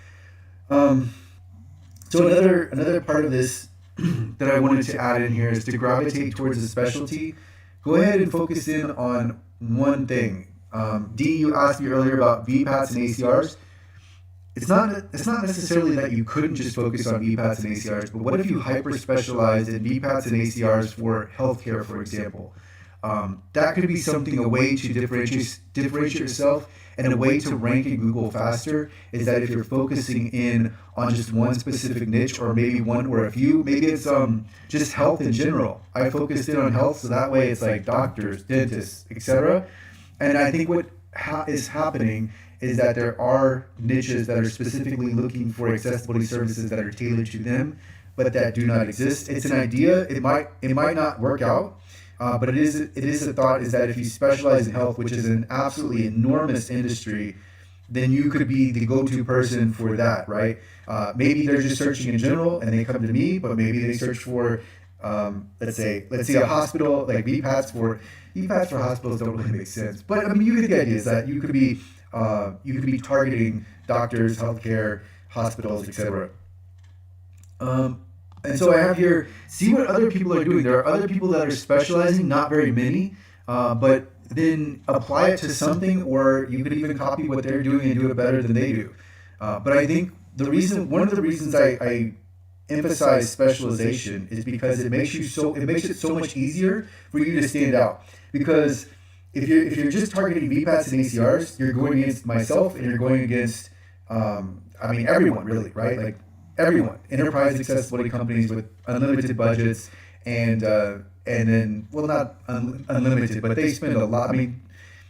So another part of this that I wanted to add in here is to gravitate towards a specialty. Go ahead and focus in on one thing. D, you asked me earlier about VPATs and ACRs. It's not necessarily that you couldn't just focus on VPATs and ACRs, but what if you hyper specialized in VPATs and ACRs for healthcare, for example? That could be something, a way to differentiate yourself, and a way to rank in Google faster is that if you're focusing in on just one specific niche, or maybe one or a few, maybe it's just health in general. I focused in on health, so that way it's like doctors, dentists, etc. And I think what is happening is that there are niches that are specifically looking for accessibility services that are tailored to them, but that do not exist. It's an idea. It might not work out, but it is a thought. Is that if you specialize in health, which is an absolutely enormous industry, then you could be the go-to person for that, right? Maybe they're just searching in general and they come to me, but maybe they search for let's say a hospital, like VPATs for hospitals don't really make sense. But I mean, you get the idea is that you could be targeting doctors, healthcare, hospitals, etc. And so I have here, see what other people are doing. There are other people that are specializing, not very many, but then apply it to something, or you could even copy what they're doing and do it better than they do. But I think one of the reasons I emphasize specialization is because it makes it so much easier for you to stand out. Because if you're just targeting VPATs and ACRs, you're going against myself and you're going against everyone really, right? Like everyone, enterprise accessibility companies with unlimited budgets and then, well, not unlimited, but they spend a lot. I mean,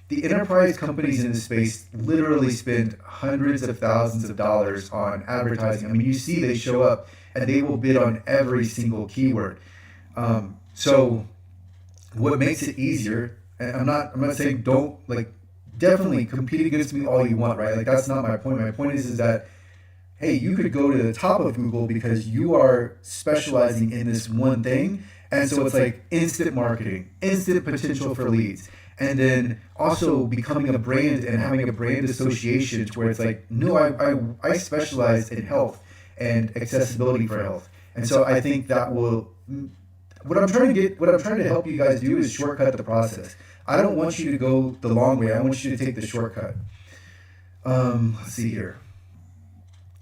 the enterprise companies in this space literally spend hundreds of thousands of dollars on advertising. I mean, you see they show up and they will bid on every single keyword. So what makes it easier, and I'm not saying don't, like, definitely compete against me all you want, right? Like, that's not my point. My point is that, hey, you could go to the top of Google because you are specializing in this one thing. And so it's like instant marketing, instant potential for leads. And then also becoming a brand and having a brand association to where it's like, no, I specialize in health and accessibility for health. And so I think that will, what I'm trying to help you guys do is shortcut the process. I don't want you to go the long way. I want you to take the shortcut. Let's see here.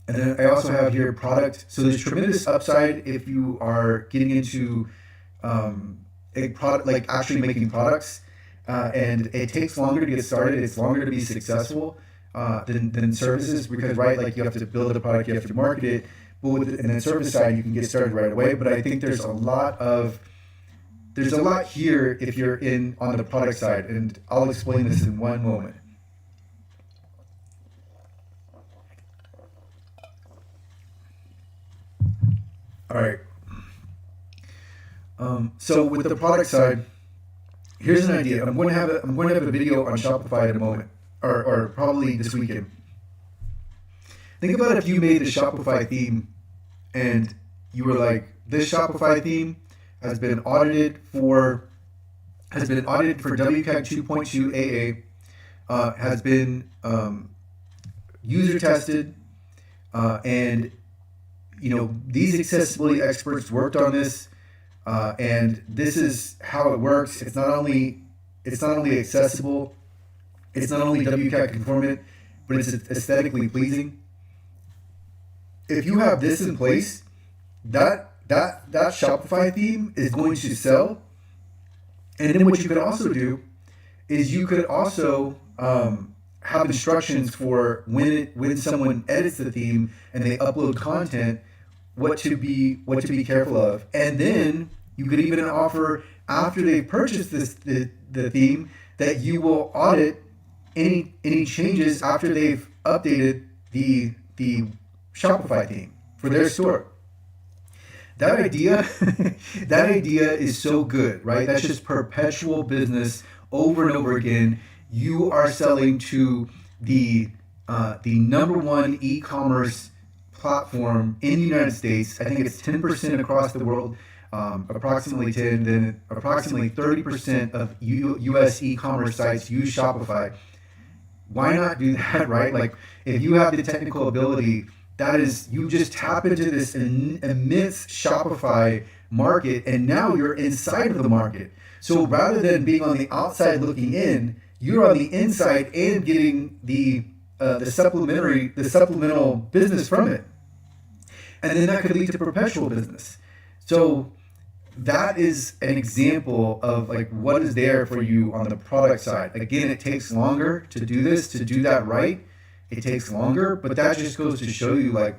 And then I also have here product. So there's tremendous upside if you are getting into a product, like actually making products. And it takes longer to get started. It's longer to be successful than services, because, right, like you have to build a product, you have to market it. But and then service side, you can get started right away. But I think there's a lot here if you're on the product side, and I'll explain this in one moment. All right. So with the product side, here's an idea. I'm going to have a video on Shopify in a moment, or probably this weekend. Think about if you made the Shopify theme and you were like, this Shopify theme has been audited for WCAG 2.2 AA, has been user tested, and these accessibility experts worked on this, and this is how it works. It's not only accessible, it's not only WCAG conformant, but it's aesthetically pleasing. If you have this in place, that Shopify theme is going to sell. And then what you could also do is you could also have instructions for when someone edits the theme and they upload content, what to be careful of. And then you could even offer, after they've purchased the theme, that you will audit any changes after they've updated the Shopify theme for their store. That idea is so good, right? That's just perpetual business over and over again. You are selling to the number one e-commerce platform in the United States. I think it's 10% across the world, approximately 10. Then approximately 30% of U.S. e-commerce sites use Shopify. Why not do that, right? Like, if you have the technical ability, that is, you just tap into this immense Shopify market, and now you're inside of the market. So rather than being on the outside looking in, you're on the inside and getting the supplemental business from it. And then that could lead to perpetual business. So that is an example of like what is there for you on the product side. Again, it takes longer to do this, to do that right. It takes longer, but that just goes to show you like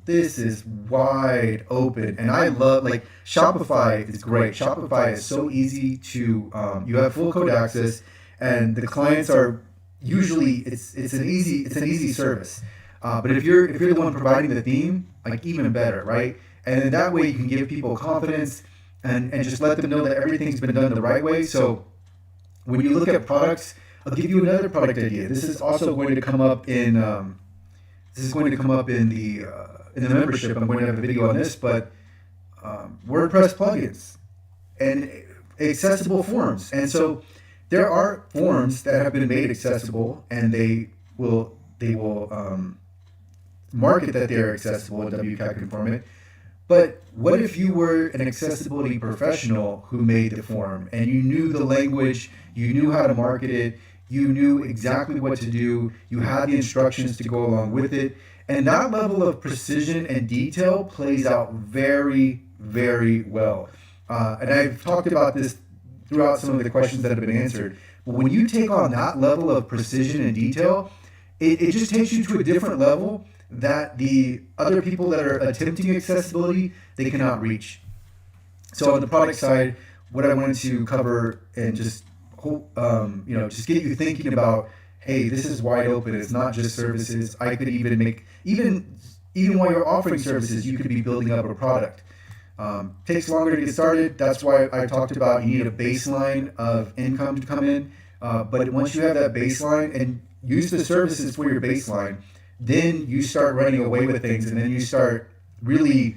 this is wide open. And I love, like, Shopify is great. Shopify is so easy to you have full code access, and the clients are usually it's an easy service. But if you're the one providing the theme, like, even better, right? And then that way you can give people confidence and just let them know that everything's been done the right way. So when you look at products, I'll give you another product idea. This is also going to come up in the membership. I'm going to have a video on this, but WordPress plugins and accessible forms. And so there are forms that have been made accessible, and they will market that they're accessible and WCAG conformant. But what if you were an accessibility professional who made the form, and you knew the language, you knew how to market it, you knew exactly what to do, you had the instructions to go along with it, and that level of precision and detail plays out very, very well. And I've talked about this throughout some of the questions that have been answered. But when you take on that level of precision and detail, it just takes you to a different level that the other people that are attempting accessibility, they cannot reach. So on the product side, what I wanted to cover and just just get you thinking about, hey, this is wide open. It's not just services. I could even make, even while you're offering services, you could be building up a product. Takes longer to get started. That's why I talked about you need a baseline of income to come in. But once you have that baseline and use the services for your baseline, then you start running away with things, and then you start really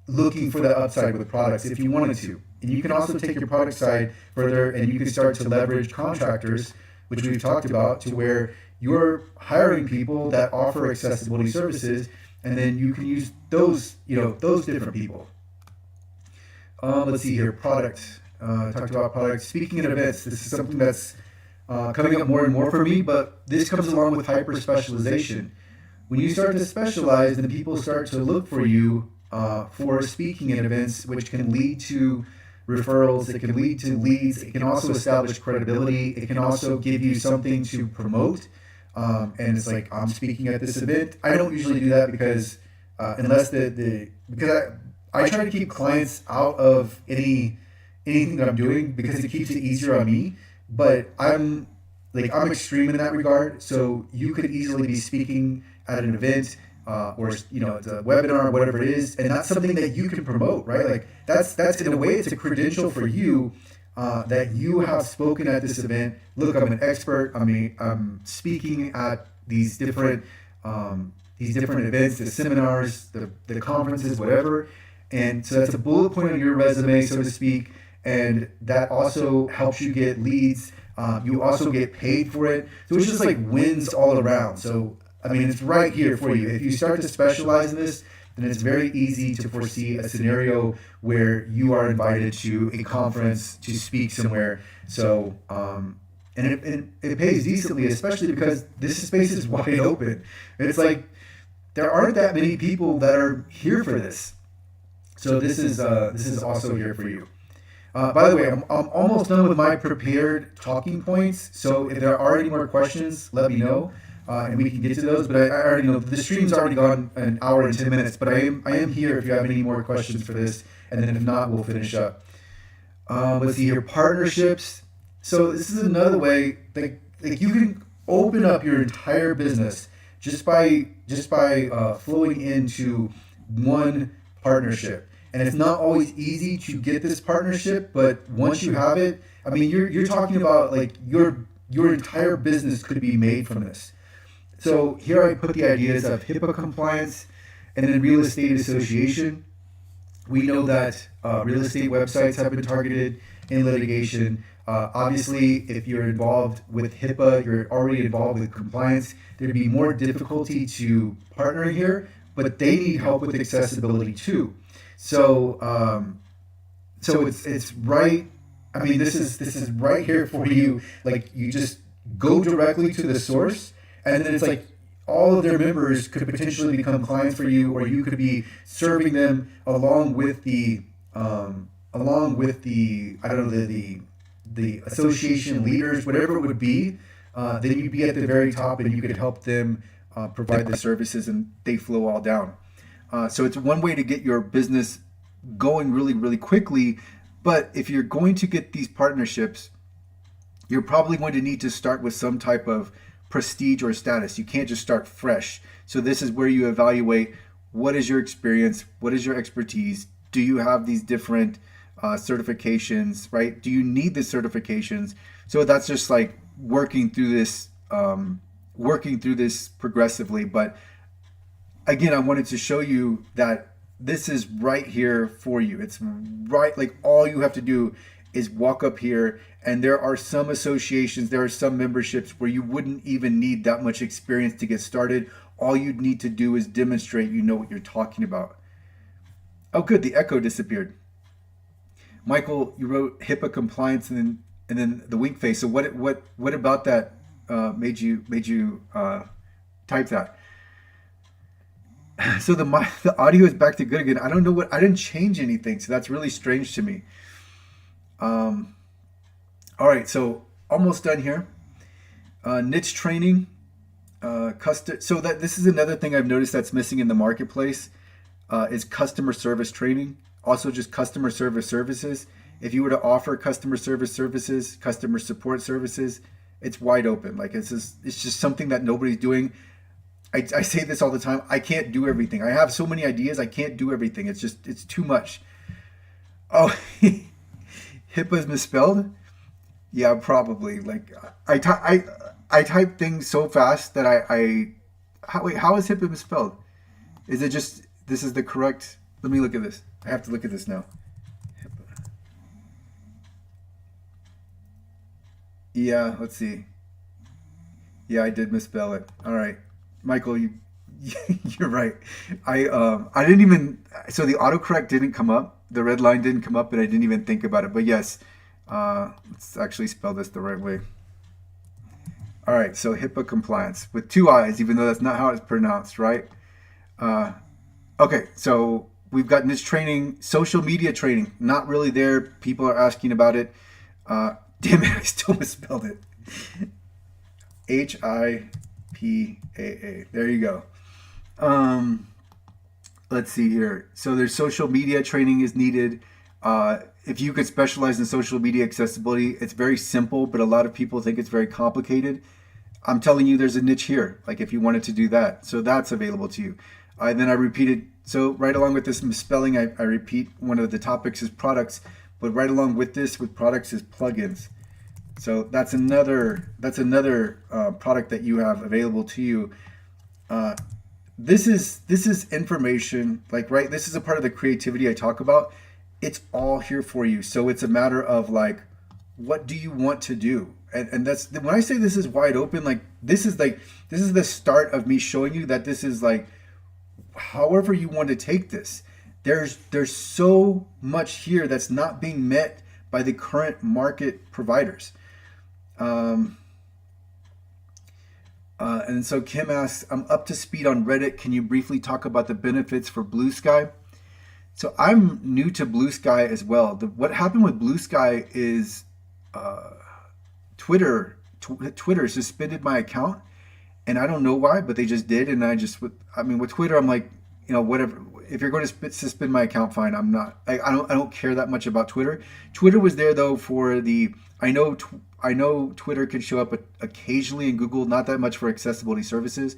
looking for the upside with products if you wanted to. And you can also take your product side further, and you can start to leverage contractors, which we've talked about, to where you're hiring people that offer accessibility services, and then you can use those different people. Let's see here, product. Talked about products. Speaking at events, this is something that's coming up more and more for me, but this comes along with hyper specialization. When you start to specialize, then people start to look for you for speaking at events, which can lead to referrals, it can lead to leads, it can also establish credibility, it can also give you something to promote. And it's like, I'm speaking at this event. I don't usually do that because unless because I try to keep clients out of anything that I'm doing, because it keeps it easier on me. But I'm extreme in that regard. So you could easily be speaking at an event or it's a webinar or whatever it is, and that's something that you can promote, right? Like that's in a way it's a credential for you that you have spoken at this event. Look, I'm an expert. I'm speaking at these different events, the seminars, the conferences, whatever. And so that's a bullet point on your resume, so to speak. And that also helps you get leads. You also get paid for it. So it's just like wins all around. So, it's right here for you. If you start to specialize in this, then it's very easy to foresee a scenario where you are invited to a conference to speak somewhere. So and it pays decently, especially because this space is wide open. It's like there aren't that many people that are here for this. So this is also here for you. By the way, I'm almost done with my prepared talking points. So if there are any more questions, let me know, and we can get to those. But I already know the stream's already gone an hour and 10 minutes. But I am here if you have any more questions for this, and then if not, we'll finish up. Let's see here, partnerships. So this is another way that like you can open up your entire business just by flowing into one partnership. And it's not always easy to get this partnership, but once you have it, I mean, you're talking about like your entire business could be made from this. So here I put the ideas of HIPAA compliance and then real estate association. We know that real estate websites have been targeted in litigation. Obviously, if you're involved with HIPAA, you're already involved with compliance, there'd be more difficulty to partner here, but they need help with accessibility too. So, so it's right. I mean, this is right here for you. Like you just go directly to the source, and then it's like all of their members could potentially become clients for you, or you could be serving them along with the I don't know the association leaders, whatever it would be. Then you'd be at the very top, and you could help them provide the services, and they flow all down. So it's one way to get your business going really, really quickly. But if you're going to get these partnerships, you're probably going to need to start with some type of prestige or status. You can't just start fresh. So this is where you evaluate what is your experience, what is your expertise, do you have these different certifications, right? Do you need the certifications? So that's just like working through this progressively. But again, I wanted to show you that this is right here for you. It's right, like all you have to do is walk up here, and there are some associations, there are some memberships where you wouldn't even need that much experience to get started. All you'd need to do is demonstrate you know what you're talking about. Oh, good, the echo disappeared. Michael, you wrote HIPAA compliance and then the wink face. So what about that made you type that? So the audio is back to good again. I don't know I didn't change anything, so that's really strange to me. All right, so almost done here. Niche training, custom. So this is another thing I've noticed that's missing in the marketplace is customer service training. Also, just customer service services. If you were to offer customer service services, customer support services, it's wide open. Like it's just something that nobody's doing. I say this all the time. I can't do everything. I have so many ideas. I can't do everything. It's too much. Oh, HIPAA is misspelled? Yeah, probably. Like I type things so fast that how is HIPAA misspelled? Is it just, this is the correct, let me look at this. I have to look at this now. HIPAA. Yeah, let's see. Yeah, I did misspell it. All right. Michael, you're right. I didn't even, so the autocorrect didn't come up. The red line didn't come up, and I didn't even think about it. But yes, let's actually spell this the right way. All right, so HIPAA compliance with 2 I's, even though that's not how it's pronounced, right? Okay, so we've got niche training, social media training, not really there. People are asking about it. Damn it, I still misspelled it. HIPAA. There you go. Let's see here. So there's social media training is needed. If you could specialize in social media accessibility, it's very simple, but a lot of people think it's very complicated. I'm telling you, there's a niche here. Like if you wanted to do that, so that's available to you. And then I repeated. So right along with this misspelling, I repeat one of the topics is products, but right along with this with products is plugins. So that's another product that you have available to you. This is information, like, right, this is a part of the creativity I talk about. It's all here for you. So it's a matter of like, what do you want to do? And that's when I say this is wide open, like this is the start of me showing you that this is like, however you want to take this. There's so much here that's not being met by the current market providers. Um, and so Kim asks, I'm up to speed on Reddit. Can you briefly talk about the benefits for Blue Sky? So I'm new to Blue Sky as well. What happened with Blue Sky is uh, Twitter suspended my account, and I don't know why, but they just did. And I mean, with Twitter, I'm like, whatever. If you're going to suspend my account, fine. I'm not. I don't care that much about Twitter. Twitter was there though for the. I know Twitter can show up occasionally in Google, not that much for accessibility services.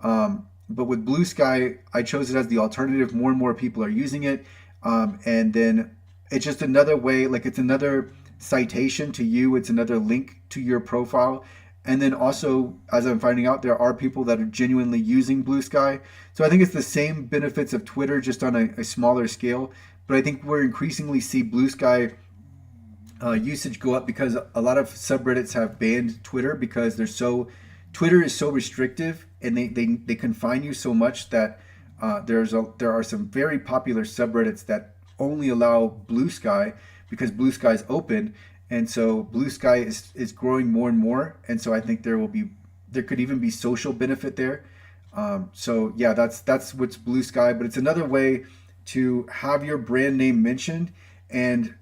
But with Blue Sky, I chose it as the alternative. More and more people are using it, and then it's just another way. Like it's another citation to you. It's another link to your profile. And then also, as I'm finding out, there are people that are genuinely using Blue Sky. So I think it's the same benefits of Twitter, just on a smaller scale. But I think we're increasingly see Blue Sky usage go up because a lot of subreddits have banned Twitter because Twitter is so restrictive, and they confine you so much that there are some very popular subreddits that only allow Blue Sky because Blue Sky is open, and so Blue Sky is growing more and more, and so I think there could even be social benefit there. So yeah, that's what's Blue Sky, but it's another way to have your brand name mentioned. And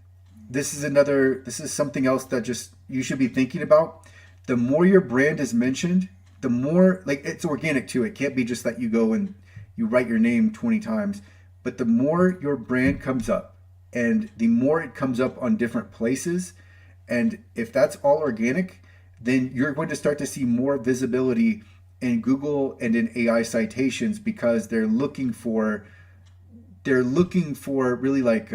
this is something else that just you should be thinking about. The more your brand is mentioned, the more, like, it's organic too. It can't be just that you go and you write your name 20 times, but the more your brand comes up and the more it comes up on different places, and if that's all organic, then you're going to start to see more visibility in Google and in AI citations because they're looking for really like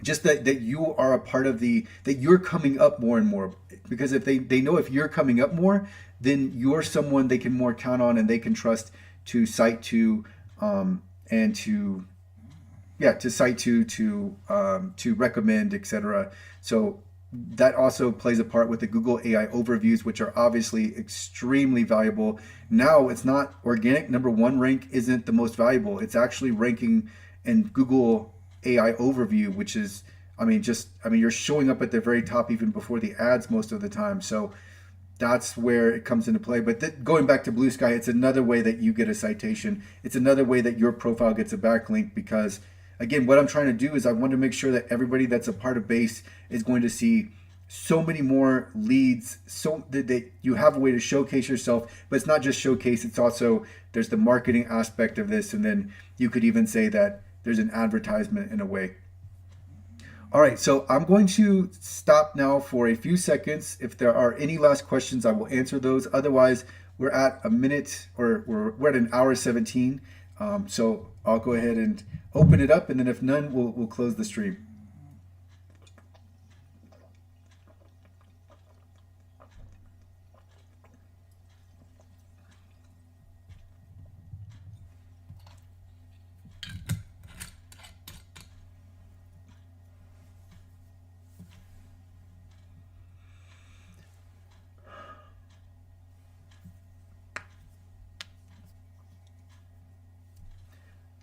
just that you are a part of that you're coming up more and more, because if they know if you're coming up more, then you're someone they can more count on and they can trust to cite to, and to, yeah, to cite to recommend, etc. So that also plays a part with the Google AI overviews, which are obviously extremely valuable. Now it's not organic. Number one rank isn't the most valuable. It's actually ranking in Google AI overview, which is, you're showing up at the very top even before the ads most of the time. So that's where it comes into play. But going back to Blue Sky, it's another way that you get a citation. It's another way that your profile gets a backlink because, again, what I'm trying to do is I want to make sure that everybody that's a part of Base is going to see so many more leads, so that you have a way to showcase yourself. But it's not just showcase, it's also, there's the marketing aspect of this, and then you could even say that there's an advertisement in a way. All right, so I'm going to stop now for a few seconds. If there are any last questions, I will answer those. Otherwise, we're at a minute, or we're at an hour 17. So I'll go ahead and open it up, and then if none, we'll close the stream.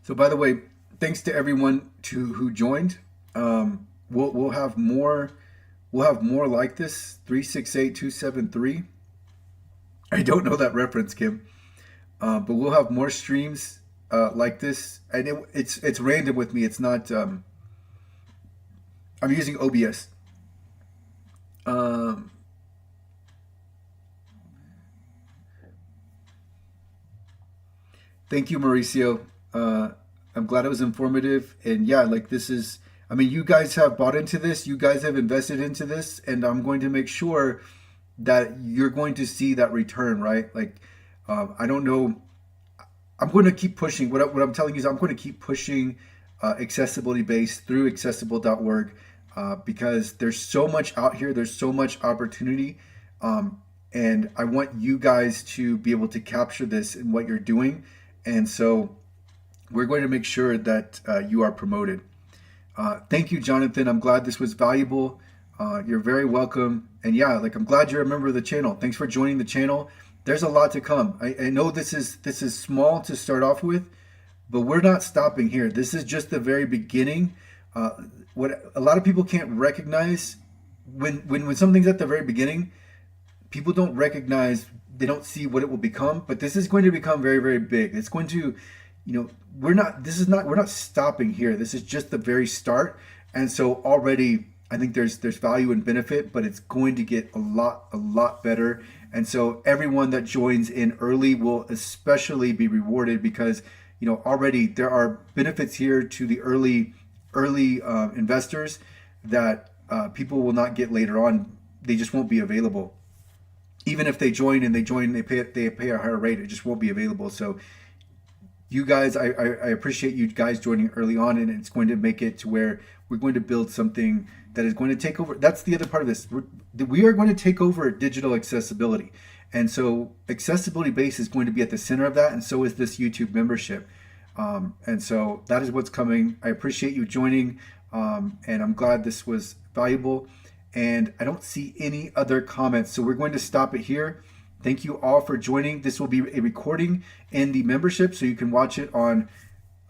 So by the way, thanks to everyone who joined. We'll have more. We'll have more like this. 368273. I don't know that reference, Kim. But we'll have more streams like this, and it's random with me. It's not. I'm using OBS. Um, Thank you, Mauricio. I'm glad it was informative. And yeah, like this is, you guys have bought into this, you guys have invested into this, and I'm going to make sure that you're going to see that return, right? Like, I don't know. I'm going to keep pushing. What I'm telling you is I'm going to keep pushing accessibility base through accessible.org because there's so much out here. There's so much opportunity. And I want you guys to be able to capture this in what you're doing. And so we're going to make sure that you are promoted. Thank you, Jonathan. I'm glad this was valuable. You're very welcome. And yeah, like I'm glad you're a member of the channel. Thanks for joining the channel. There's a lot to come. I know this is small to start off with, but we're not stopping here. This is just the very beginning. What a lot of people can't recognize when something's at the very beginning, people don't recognize, they don't see what it will become, but this is going to become very, very big. It's going to, we're not stopping here. This is just the very start. And so already I think there's value and benefit, but it's going to get a lot better. And so everyone that joins in early will especially be rewarded, because already there are benefits here to the early investors that people will not get later on. They just won't be available. Even if they join and they pay a higher rate, it just won't be available. So you guys, I appreciate you guys joining early on, and it's going to make it to where we're going to build something that is going to take over. That's the other part of this. We are going to take over digital accessibility. And so accessibility base is going to be at the center of that, and so is this YouTube membership. And so that is what's coming. I appreciate you joining, and I'm glad this was valuable. And I don't see any other comments, so we're going to stop it here. Thank you all for joining. This will be a recording in the membership, so you can watch it on,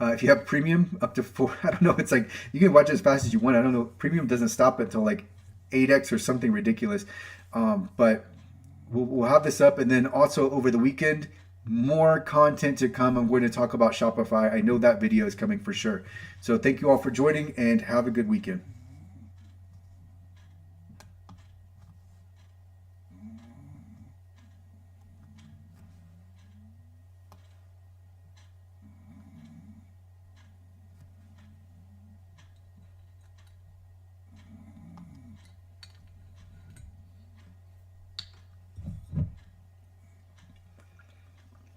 if you have premium, up to 4, I don't know, it's like, you can watch it as fast as you want. I don't know, premium doesn't stop until like 8x or something ridiculous. But we'll have this up, and then also over the weekend, more content to come. I'm going to talk about Shopify. I know that video is coming for sure. So thank you all for joining, and have a good weekend.